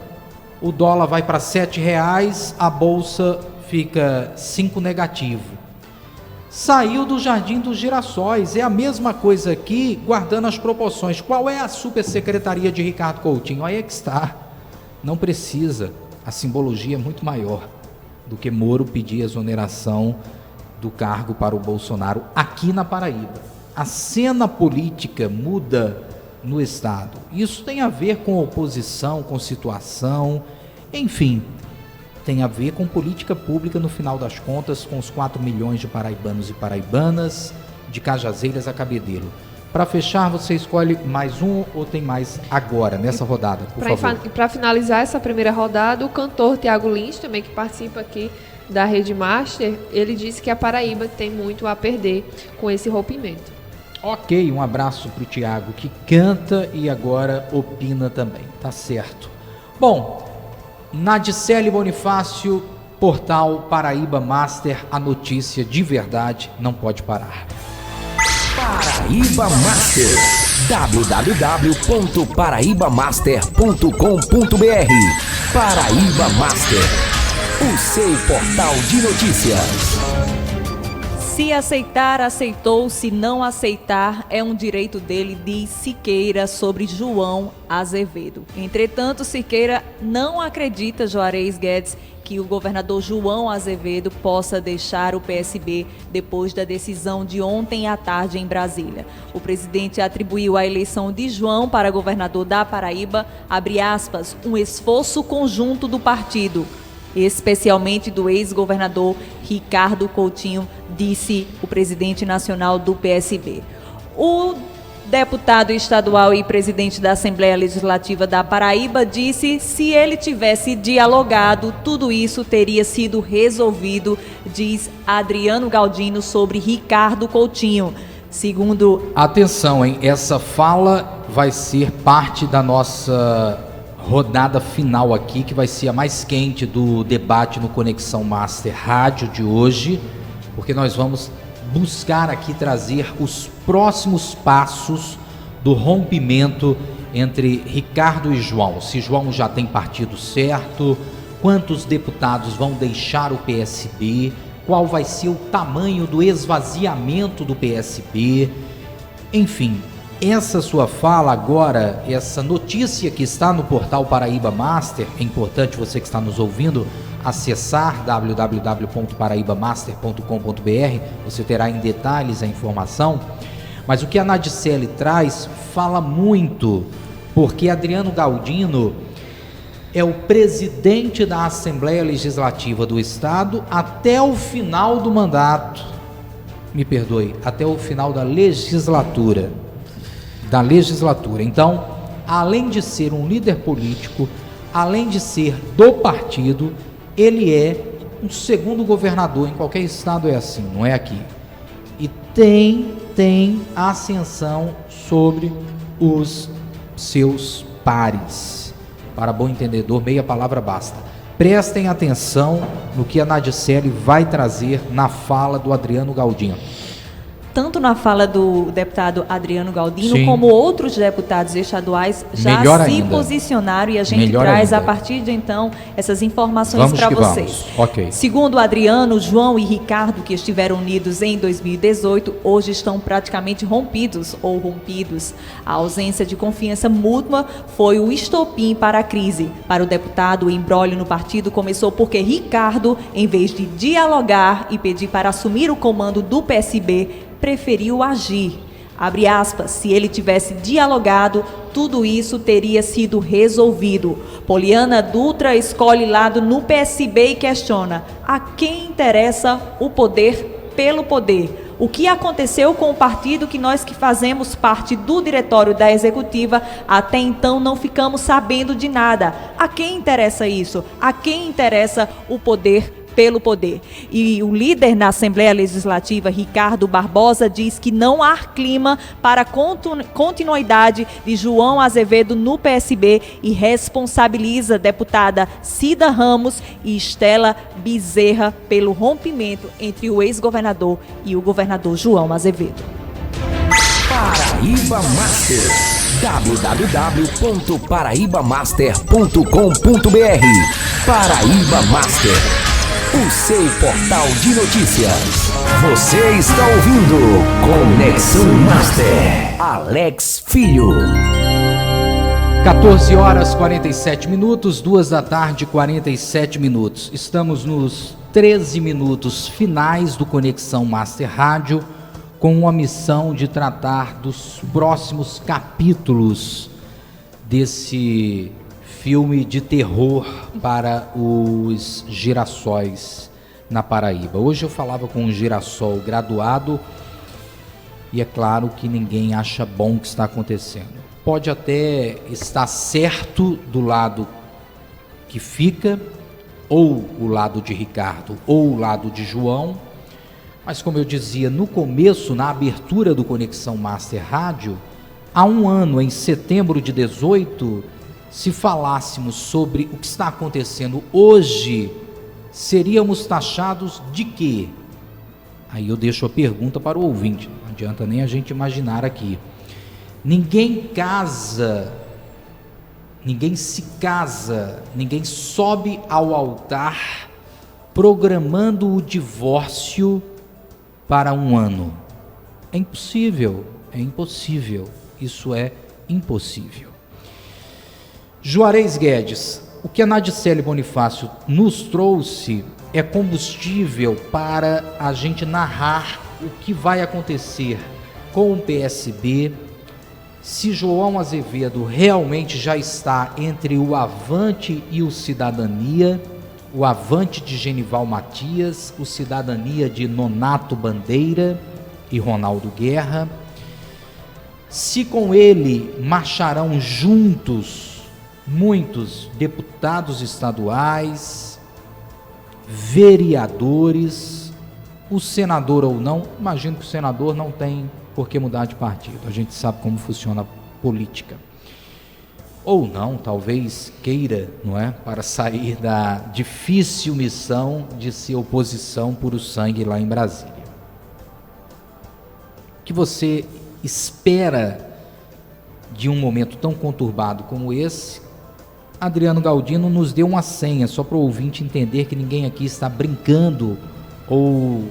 O dólar vai para R$7, a bolsa fica 5 negativo. Saiu do Jardim dos Girassóis. É a mesma coisa aqui, guardando as proporções. Qual é a supersecretaria de Ricardo Coutinho? Aí é que está. Não precisa. A simbologia é muito maior do que Moro pedir exoneração do cargo para o Bolsonaro aqui na Paraíba. A cena política muda no Estado. Isso tem a ver com oposição, com situação, enfim, tem a ver com política pública no final das contas, com os 4 milhões de paraibanos e paraibanas, de Cajazeiras a Cabedelo. Para fechar, você escolhe mais um ou tem mais agora, nessa rodada, por favor? Para finalizar essa primeira rodada, o cantor Tiago Lins, também que participa aqui da Rede Master, ele disse que a Paraíba tem muito a perder com esse rompimento. Ok, um abraço para o Tiago, que canta e agora opina também, tá certo. Bom, Nadicele Bonifácio, portal Paraíba Master, a notícia de verdade não pode parar. Paraíba Master, www.paraibamaster.com.br. Paraíba Master, o seu portal de notícias. Se aceitar, aceitou. Se não aceitar, é um direito dele, diz Siqueira sobre João Azevedo. Entretanto, Siqueira não acredita, Juarez Guedes, que o governador João Azevedo possa deixar o PSB depois da decisão de ontem à tarde em Brasília. O presidente atribuiu a eleição de João para governador da Paraíba, abre aspas, um esforço conjunto do partido. especialmente do ex-governador Ricardo Coutinho, disse o presidente nacional do PSB. O deputado estadual e presidente da Assembleia Legislativa da Paraíba disse que se ele tivesse dialogado, tudo isso teria sido resolvido, diz Adriano Galdino sobre Ricardo Coutinho. Segundo... Atenção, hein? Essa fala vai ser parte da nossa rodada final aqui, que vai ser a mais quente do debate no Conexão Master Rádio de hoje, porque nós vamos buscar aqui trazer os próximos passos do rompimento entre Ricardo e João. Se João já tem partido certo, quantos deputados vão deixar o PSB, qual vai ser o tamanho do esvaziamento do PSB, enfim, essa sua fala agora, essa notícia que está no portal Paraíba Master, é importante você que está nos ouvindo acessar www.paraibamaster.com.br, você terá em detalhes a informação, mas o que a Nadicelli traz fala muito, porque Adriano Galdino é o presidente da Assembleia Legislativa do Estado até o final do mandato, me perdoe, até o final da legislatura. Então, além de ser um líder político, além de ser do partido, ele é um segundo governador, em qualquer estado é assim, não é aqui. E tem ascensão sobre os seus pares. Para bom entendedor, meia palavra basta. Prestem atenção no que a Nadicelli vai trazer na fala do Adriano Galdino. Tanto na fala do deputado Adriano Galdino, Sim, como outros deputados estaduais já se posicionaram, e a gente traz a partir de então essas informações para vocês. Okay. Segundo Adriano, João e Ricardo, que estiveram unidos em 2018, hoje estão praticamente rompidos. A ausência de confiança mútua foi o estopim para a crise. Para o deputado, o imbróglio no partido começou porque Ricardo, em vez de dialogar e pedir para assumir o comando do PSB, preferiu agir. Abre aspas, se ele tivesse dialogado, tudo isso teria sido resolvido. Poliana Dutra escolhe lado no PSB e questiona: a quem interessa o poder pelo poder? O que aconteceu com o partido que nós que fazemos parte do diretório da executiva, até então não ficamos sabendo de nada? A quem interessa isso? A quem interessa o poder pelo poder? E o líder na Assembleia Legislativa, Ricardo Barbosa, diz que não há clima para continuidade de João Azevedo no PSB e responsabiliza a deputada Cida Ramos e Estela Bezerra pelo rompimento entre o ex-governador e o governador João Azevedo. Paraíba Master. www.paraibamaster.com.br. Paraíba Master, o seu portal de notícias. Você está ouvindo Conexão Master. Alex Filho. 14 horas 47 minutos, 2 da tarde 47 minutos. Estamos nos 13 minutos finais do Conexão Master Rádio, com a missão de tratar dos próximos capítulos desse filme de terror para os girassóis na Paraíba. Hoje eu falava com um girassol graduado e é claro que ninguém acha bom o que está acontecendo. Pode até estar certo do lado que fica, ou o lado de Ricardo, ou o lado de João, mas como eu dizia no começo, na abertura do Conexão Master Rádio, há um ano, em setembro de 18, se falássemos sobre o que está acontecendo hoje, seríamos taxados de quê? Aí eu deixo a pergunta para o ouvinte, não adianta nem a gente imaginar aqui. Ninguém se casa, ninguém sobe ao altar programando o divórcio para um ano. É impossível, isso é impossível. Juarez Guedes, o que a Nadicelli Bonifácio nos trouxe é combustível para a gente narrar o que vai acontecer com o PSB, se João Azevedo realmente já está entre o Avante e o Cidadania, o Avante de Genival Matias, o Cidadania de Nonato Bandeira e Ronaldo Guerra. Se com ele marcharão juntos muitos deputados estaduais, vereadores, o senador ou não, imagino que o senador não tem por que mudar de partido, a gente sabe como funciona a política. Ou não, talvez queira, não é, para sair da difícil missão de ser oposição puro sangue lá em Brasília. O que você espera de um momento tão conturbado como esse? Adriano Galdino nos deu uma senha, só para o ouvinte entender que ninguém aqui está brincando ou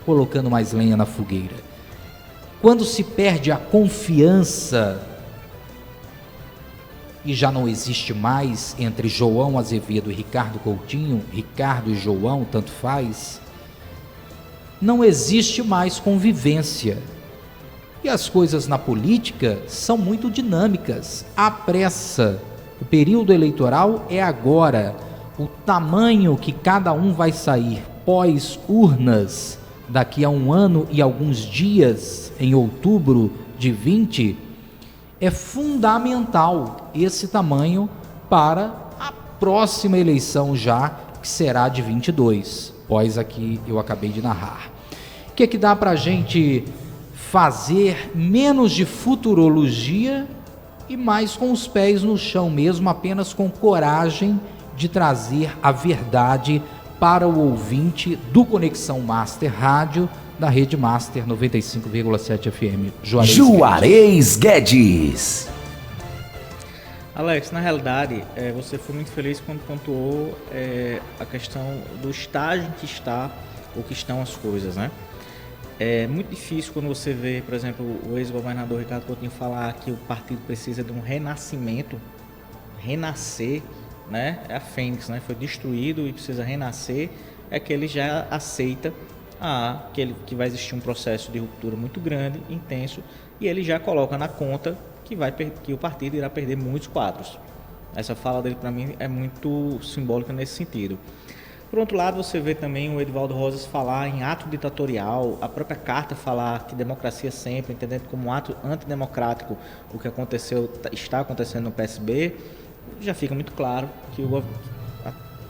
colocando mais lenha na fogueira. Quando se perde a confiança e já não existe mais entre João Azevedo e Ricardo Coutinho, Ricardo e João, tanto faz, não existe mais convivência. E as coisas na política são muito dinâmicas. Há pressa. O período eleitoral é agora. O tamanho que cada um vai sair pós-urnas daqui a 1 ano e alguns dias, em outubro de 20, é fundamental esse tamanho para a próxima eleição já, que será de 22, pós aqui eu acabei de narrar. O que é que dá para a gente fazer menos de futurologia e mais com os pés no chão mesmo, apenas com coragem de trazer a verdade para o ouvinte do Conexão Master Rádio, da Rede Master 95,7 FM. Juarez Guedes. Alex, na realidade, você foi muito feliz quando pontuou a questão do estágio em que está ou que estão as coisas, né? É muito difícil quando você vê, por exemplo, o ex-governador Ricardo Coutinho falar que o partido precisa de um renascimento, renascer, né? É a Fênix, né? Foi destruído e precisa renascer, é que ele já aceita que vai existir um processo de ruptura muito grande, intenso, e ele já coloca na conta que o partido irá perder muitos quadros. Essa fala dele, para mim, é muito simbólica nesse sentido. Por outro lado, você vê também o Edivaldo Rosas falar em ato ditatorial, a própria carta falar que democracia sempre, entendendo como um ato antidemocrático o que está acontecendo no PSB, já fica muito claro que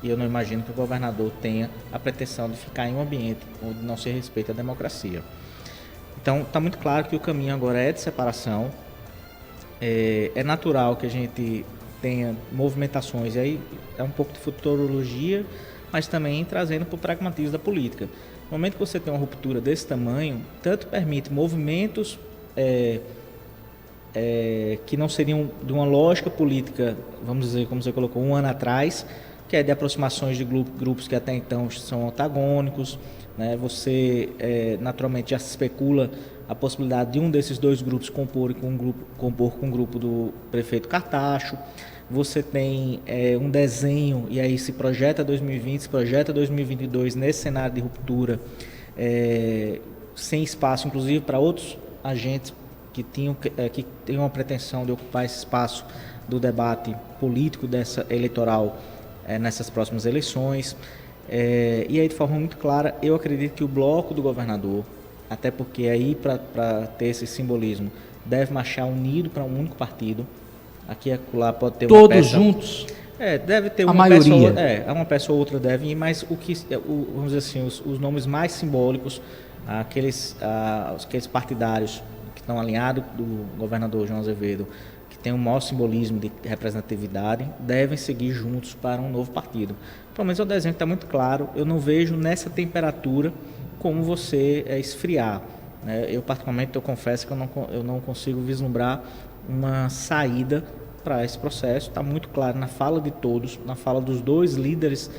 eu não imagino que o governador tenha a pretensão de ficar em um ambiente onde não se respeita a democracia. Então, está muito claro que o caminho agora é de separação. É natural que a gente tenha movimentações, e aí é um pouco de futurologia, mas também trazendo para o pragmatismo da política. No momento que você tem uma ruptura desse tamanho, tanto permite movimentos que não seriam de uma lógica política, vamos dizer, como você colocou, 1 ano atrás, que é de aproximações de grupos que até então são antagônicos, né? Você naturalmente já se especula a possibilidade de um desses dois grupos compor com o grupo do prefeito Cartacho. Você tem um desenho, e aí se projeta 2020, se projeta 2022 nesse cenário de ruptura, sem espaço, inclusive, para outros agentes que tinham a pretensão de ocupar esse espaço do debate político eleitoral nessas próximas eleições. E aí, de forma muito clara, eu acredito que o bloco do governador, até porque aí, para ter esse simbolismo, deve marchar unido para um único partido. Aqui e lá pode ter uma peça... Todos juntos? Deve ter a maioria. Uma peça ou outra deve ir, mas vamos dizer assim, os nomes mais simbólicos, aqueles partidários que estão alinhados do governador João Azevedo, que tem um maior simbolismo de representatividade, devem seguir juntos para um novo partido. Pelo menos o desenho está muito claro. Eu não vejo nessa temperatura como você esfriar, né? Eu particularmente, eu confesso que eu não consigo vislumbrar uma saída para esse processo. Está muito claro na fala de todos, na fala dos dois líderes,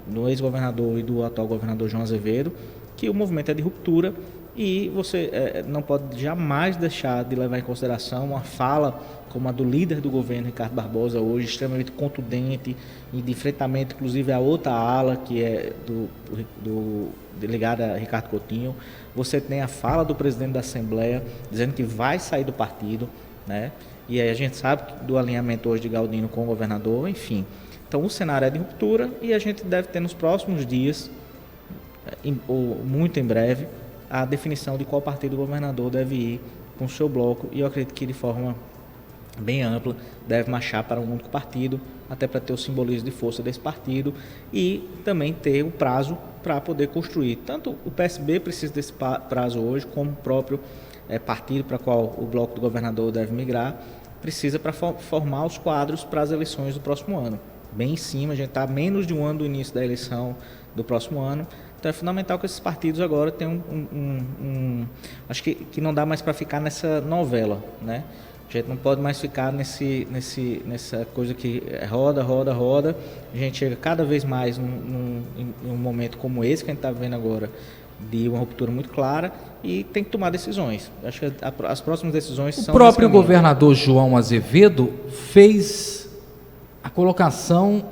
do ex-governador e do atual governador João Azevedo, que o movimento é de ruptura e você não pode jamais deixar de levar em consideração uma fala como a do líder do governo, Ricardo Barbosa, hoje extremamente contundente e de enfrentamento, inclusive, a outra ala, que é ligada a Ricardo Coutinho. Você tem a fala do presidente da Assembleia dizendo que vai sair do partido, né? E aí a gente sabe do alinhamento hoje de Galdino com o governador, enfim. Então o cenário é de ruptura e a gente deve ter nos próximos dias, ou muito em breve, a definição de qual partido o governador deve ir com o seu bloco, e eu acredito que de forma bem ampla deve marchar para um único partido, até para ter o simbolismo de força desse partido e também ter o prazo para poder construir. Tanto o PSB precisa desse prazo hoje, como o próprio partido para qual o bloco do governador deve migrar, precisa para formar os quadros para as eleições do próximo ano. Bem em cima, a gente está a menos de um ano do início da eleição do próximo ano. Então é fundamental que esses partidos agora tenham acho que não dá mais para ficar nessa novela, né? A gente não pode mais ficar nessa coisa que roda. A gente chega cada vez mais em um momento como esse que a gente está vivendo agora, de uma ruptura muito clara, e tem que tomar decisões. Acho que as próximas decisões são... O próprio governador João Azevedo fez a colocação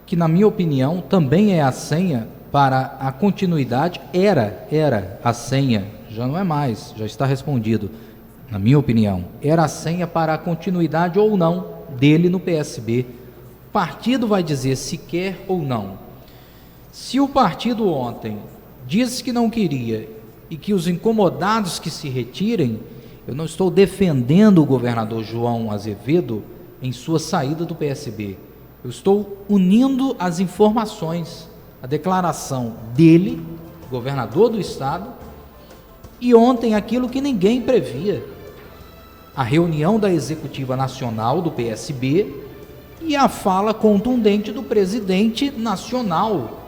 que, na minha opinião, também é a senha para a continuidade, era a senha, já não é mais, já está respondido, na minha opinião, era a senha para a continuidade ou não dele no PSB. O partido vai dizer se quer ou não. Se o partido ontem disse que não queria e que os incomodados que se retirem, eu não estou defendendo o governador João Azevedo em sua saída do PSB. Eu estou unindo as informações, a declaração dele, governador do estado, e ontem aquilo que ninguém previa, a reunião da Executiva Nacional do PSB e a fala contundente do presidente nacional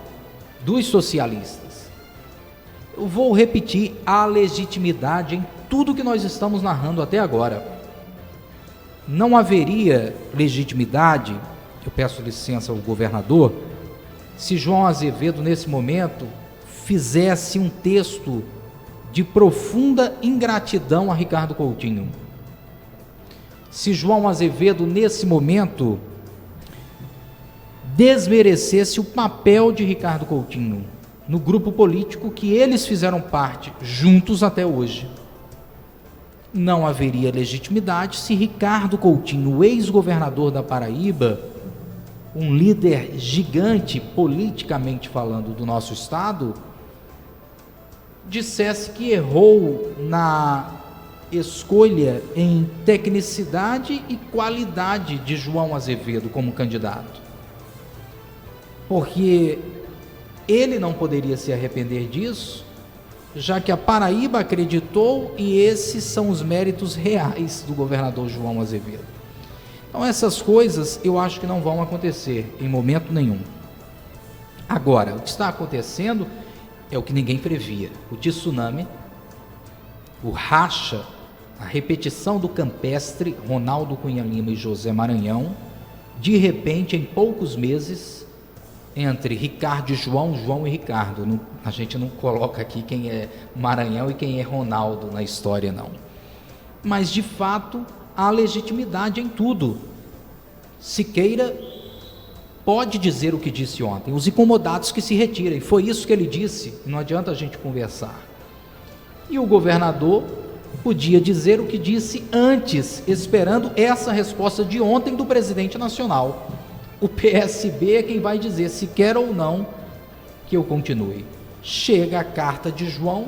dos socialistas. Eu vou repetir a legitimidade em tudo que nós estamos narrando até agora. Não haveria legitimidade, eu peço licença ao governador, se João Azevedo, nesse momento, fizesse um texto de profunda ingratidão a Ricardo Coutinho. Se João Azevedo, nesse momento, desmerecesse o papel de Ricardo Coutinho no grupo político que eles fizeram parte juntos até hoje. Não haveria legitimidade se Ricardo Coutinho, o ex-governador da Paraíba, um líder gigante politicamente falando do nosso estado, dissesse que errou na escolha em tecnicidade e qualidade de João Azevedo como candidato. Porque ele não poderia se arrepender disso, já que a Paraíba acreditou, e esses são os méritos reais do governador João Azevedo. Então essas coisas eu acho que não vão acontecer em momento nenhum. Agora, o que está acontecendo é o que ninguém previa: o tsunami, o racha, a repetição do campestre Ronaldo Cunha Lima e José Maranhão, de repente, em poucos meses, entre Ricardo e João, João e Ricardo. A gente não coloca aqui quem é Maranhão e quem é Ronaldo na história, não. Mas, de fato, há legitimidade em tudo. Siqueira pode dizer o que disse ontem: os incomodados que se retirem. Foi isso que ele disse, não adianta a gente conversar. E o governador podia dizer o que disse antes, esperando essa resposta de ontem do presidente nacional. O PSB é quem vai dizer se quer ou não que eu continue. Chega a carta de João,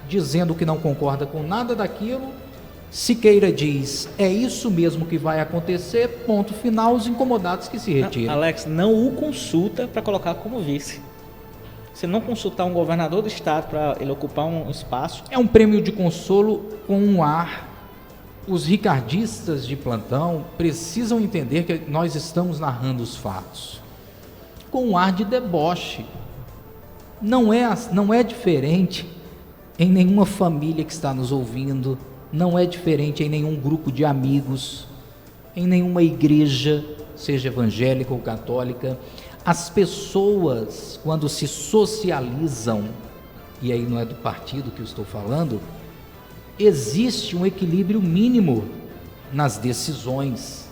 dizendo que não concorda com nada daquilo. Siqueira diz: é isso mesmo que vai acontecer, ponto final, os incomodados que se retiram. Alex, não o consulta para colocar como vice. Se não consultar um governador do estado para ele ocupar um espaço... É um prêmio de consolo com um ar. Os ricardistas de plantão precisam entender que nós estamos narrando os fatos com um ar de deboche. Não é diferente em nenhuma família que está nos ouvindo, não é diferente em nenhum grupo de amigos, em nenhuma igreja, seja evangélica ou católica. As pessoas, quando se socializam, e aí não é do partido que eu estou falando, existe um equilíbrio mínimo nas decisões.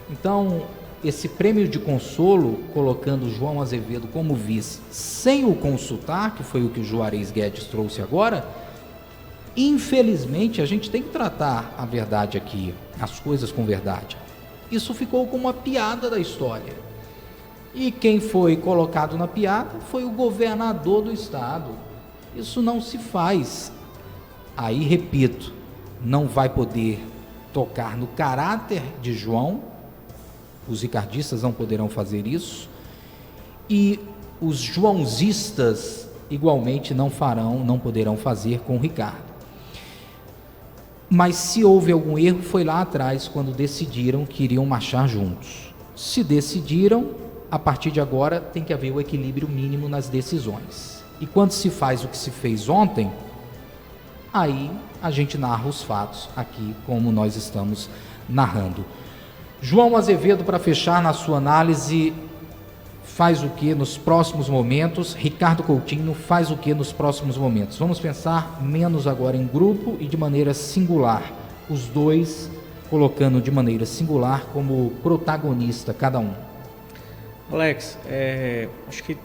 Então, esse prêmio de consolo, colocando João Azevedo como vice, sem o consultar, que foi o que o Juarez Guedes trouxe agora, Infelizmente, a gente tem que tratar a verdade aqui, as coisas com verdade. Isso ficou como uma piada da história. E quem foi colocado na piada foi o governador do estado. Isso não se faz. Aí, repito, não vai poder tocar no caráter de João, os ricardistas não poderão fazer isso, e os joãozistas igualmente não poderão fazer com o Ricardo. Mas se houve algum erro, foi lá atrás, quando decidiram que iriam marchar juntos. Se decidiram, a partir de agora tem que haver o equilíbrio mínimo nas decisões. E quando se faz o que se fez ontem, aí a gente narra os fatos aqui, como nós estamos narrando. João Azevedo, para fechar na sua análise, faz o que nos próximos momentos? Ricardo Coutinho faz o que nos próximos momentos? Vamos pensar menos agora em grupo e de maneira singular. Os dois colocando de maneira singular como protagonista cada um. Alex, acho que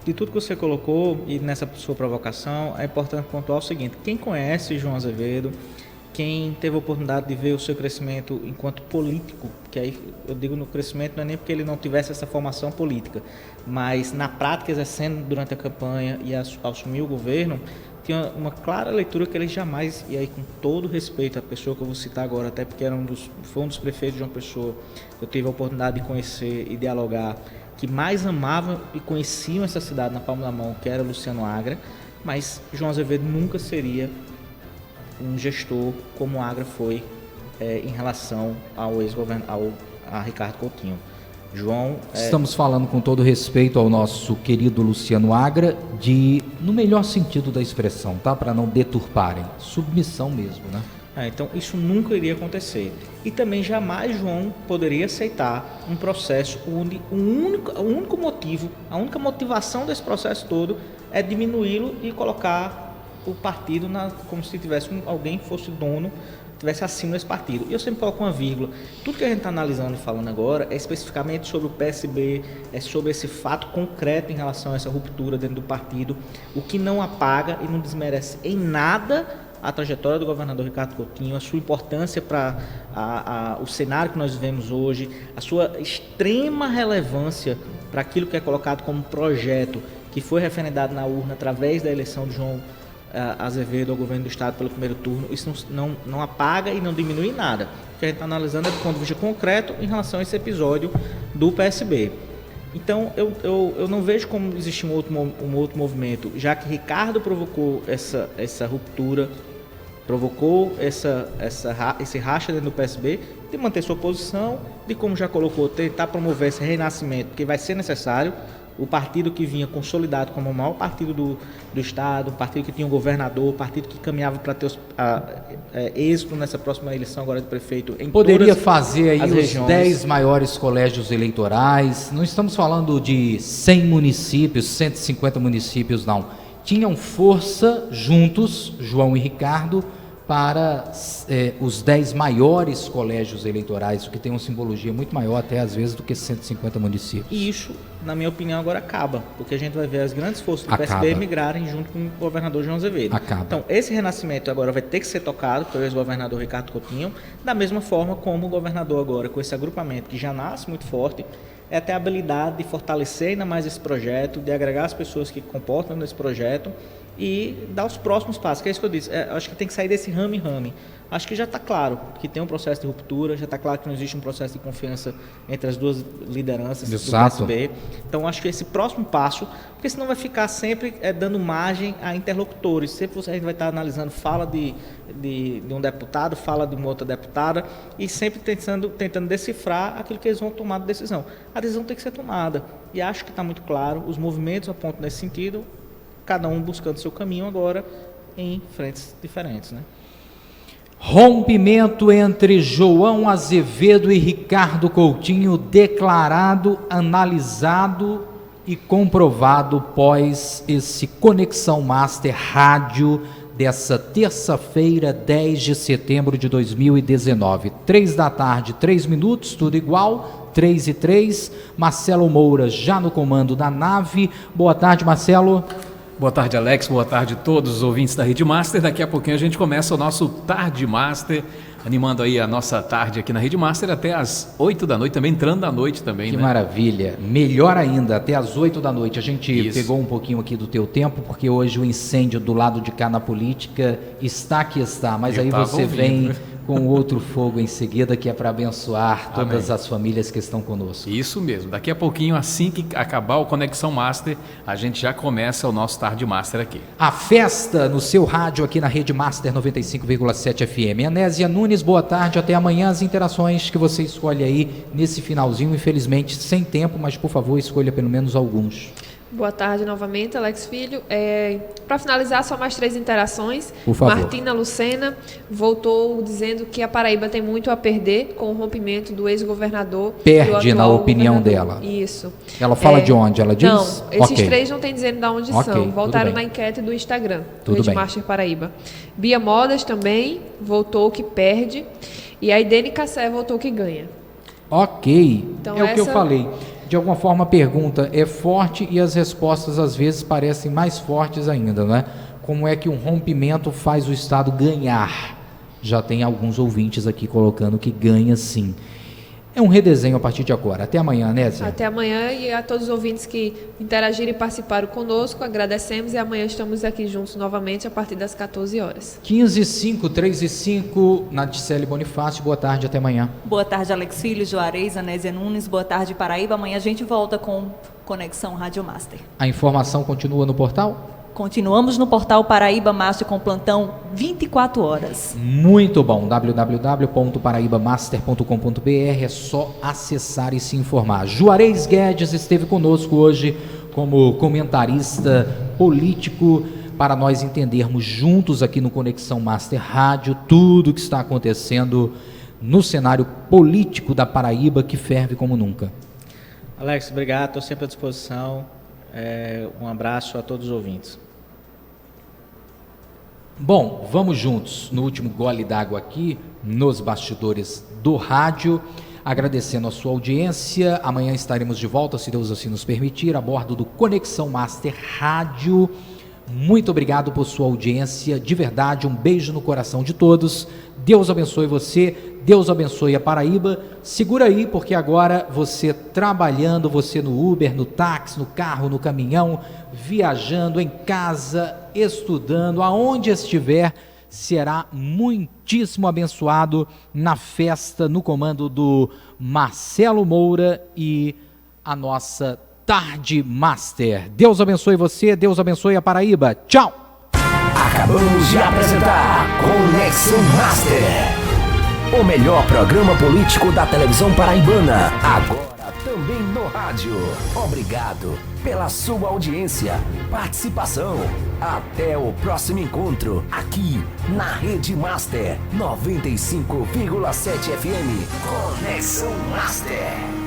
de tudo que você colocou e nessa sua provocação, é importante pontuar o seguinte: quem conhece João Azevedo, quem teve a oportunidade de ver o seu crescimento enquanto político, que aí eu digo no crescimento não é nem porque ele não tivesse essa formação política, mas na prática, exercendo durante a campanha e assumir o governo, tinha uma clara leitura que ele jamais, e aí com todo respeito à pessoa que eu vou citar agora, até porque foi um dos prefeitos de João Pessoa, que eu tive a oportunidade de conhecer e dialogar, que mais amavam e conheciam essa cidade na palma da mão, que era Luciano Agra, mas João Azevedo nunca seria um gestor como o Agra foi em relação ao a Ricardo Coutinho. João... Estamos falando com todo respeito ao nosso querido Luciano Agra, no melhor sentido da expressão, tá? Para não deturparem. Submissão mesmo, né? Então isso nunca iria acontecer. E também jamais João poderia aceitar um processo onde o único motivo, a única motivação desse processo todo é diminuí-lo e colocar o partido como se tivesse alguém que fosse dono, tivesse acima desse partido. E eu sempre coloco uma vírgula. Tudo que a gente está analisando e falando agora é especificamente sobre o PSB, é sobre esse fato concreto em relação a essa ruptura dentro do partido, o que não apaga e não desmerece em nada a trajetória do governador Ricardo Coutinho, a sua importância para o cenário que nós vivemos hoje, a sua extrema relevância para aquilo que é colocado como projeto que foi referendado na urna através da eleição de João Azevedo ao governo do estado pelo primeiro turno. Isso não apaga e não diminui nada. O que a gente está analisando é do ponto de vista concreto em relação a esse episódio do PSB. Então eu não vejo como existe um outro movimento, já que Ricardo provocou essa ruptura, provocou esse racha dentro do PSB, de manter sua posição, de, como já colocou, tentar promover esse renascimento, porque vai ser necessário. O partido que vinha consolidado como o maior partido do estado, o partido que tinha um governador, o partido que caminhava para ter êxito nessa próxima eleição agora de prefeito em poderia fazer aí os regiões. 10 maiores colégios eleitorais. Não estamos falando de 100 municípios, 150 municípios, não. Tinham força juntos, João e Ricardo, para os 10 maiores colégios eleitorais, o que tem uma simbologia muito maior até às vezes do que 150 municípios. E isso, na minha opinião, agora acaba, porque a gente vai ver as grandes forças do PSB migrarem junto com o governador João Azevedo. Então, esse renascimento agora vai ter que ser tocado pelo ex-governador Ricardo Coutinho, da mesma forma como o governador agora, com esse agrupamento que já nasce muito forte, é ter a habilidade de fortalecer ainda mais esse projeto, de agregar as pessoas que comportam nesse projeto e dar os próximos passos, que é isso que eu disse. Acho que tem que sair desse rame-rame. Acho que já está claro que tem um processo de ruptura, já está claro que não existe um processo de confiança entre as duas lideranças do PSB. Então, acho que esse próximo passo, porque senão vai ficar sempre dando margem a interlocutores. Sempre a gente vai estar analisando fala de um deputado, fala de uma outra deputada, e sempre tentando decifrar aquilo que eles vão tomar de decisão. A decisão tem que ser tomada. E acho que está muito claro, os movimentos apontam nesse sentido, cada um buscando seu caminho agora em frentes diferentes, né? Rompimento entre João Azevedo e Ricardo Coutinho declarado, analisado e comprovado pós esse Conexão Master Rádio dessa terça-feira, 10 de setembro de 2019. 3 da tarde, 3 minutos, tudo igual, 3:03. Marcelo Moura já no comando da nave. Boa tarde, Marcelo. Boa tarde, Alex. Boa tarde a todos os ouvintes da Rede Master. Daqui a pouquinho a gente começa o nosso Tarde Master, animando aí a nossa tarde aqui na Rede Master até às 8 da noite, também entrando à noite também, Que né? maravilha. Melhor ainda, até às 8 da noite. A gente Isso. pegou um pouquinho aqui do teu tempo, porque hoje o incêndio do lado de cá na política está que está, mas Eu aí tava você ouvindo. vem com outro fogo em seguida, que é para abençoar todas Amém. as famílias que estão conosco. Isso mesmo. Daqui a pouquinho, assim que acabar o Conexão Master, a gente já começa o nosso Tarde Master aqui. A festa no seu rádio aqui na Rede Master 95,7 FM. Anésia Nunes, boa tarde, até amanhã. As interações que você escolhe aí nesse finalzinho, infelizmente sem tempo, mas por favor escolha pelo menos alguns. Boa tarde novamente, Alex Filho. Para finalizar, só mais 3 interações. Por favor. Martina Lucena voltou dizendo que a Paraíba tem muito a perder com o rompimento do ex-governador. Perde, e o na atual opinião governador. dela. Isso. Ela fala de onde? Ela diz? Não, esses Ok. 3 não tem dizendo de onde Ok, são. tudo Voltaram bem. na enquete do Instagram, do Tudo bem. Redmaster Paraíba. Bia Modas também voltou que perde. E a Idene Cassé voltou que ganha. Ok, Então, é o que eu essa- falei. De alguma forma a pergunta é forte e as respostas às vezes parecem mais fortes ainda, né? Como é que um rompimento faz o Estado ganhar? Já tem alguns ouvintes aqui colocando que ganha sim. É um redesenho a partir de agora. Até amanhã, Nézia. Até amanhã, e a todos os ouvintes que interagiram e participaram conosco, agradecemos e amanhã estamos aqui juntos novamente a partir das 14 horas. 15h05, 3h05, Natiele Bonifácio, boa tarde, até amanhã. Boa tarde, Alex Filho, Juarez, Anésia Nunes. Boa tarde, Paraíba. Amanhã a gente volta com Conexão Rádio Master. A informação continua no portal? Continuamos no portal Paraíba Master com plantão 24 horas. Muito bom, www.paraibamaster.com.br, é só acessar e se informar. Juarez Guedes esteve conosco hoje como comentarista político para nós entendermos juntos aqui no Conexão Master Rádio tudo o que está acontecendo no cenário político da Paraíba que ferve como nunca. Alex, obrigado, estou sempre à disposição. Um abraço a todos os ouvintes. Bom, vamos juntos no último gole d'água aqui, nos bastidores do rádio, agradecendo a sua audiência. Amanhã estaremos de volta, se Deus assim nos permitir, a bordo do Conexão Master Rádio. Muito obrigado por sua audiência, de verdade, um beijo no coração de todos. Deus abençoe você, Deus abençoe a Paraíba. Segura aí, porque agora você trabalhando, você no Uber, no táxi, no carro, no caminhão, viajando, em casa, estudando, aonde estiver, será muitíssimo abençoado na festa, no comando do Marcelo Moura e a nossa Tarde Master. Deus abençoe você, Deus abençoe a Paraíba. Tchau! Acabamos de apresentar Conexão Master, o melhor programa político da televisão paraibana, agora também no rádio. Obrigado pela sua audiência, participação. Até o próximo encontro, aqui na Rede Master 95,7 FM. Conexão Master.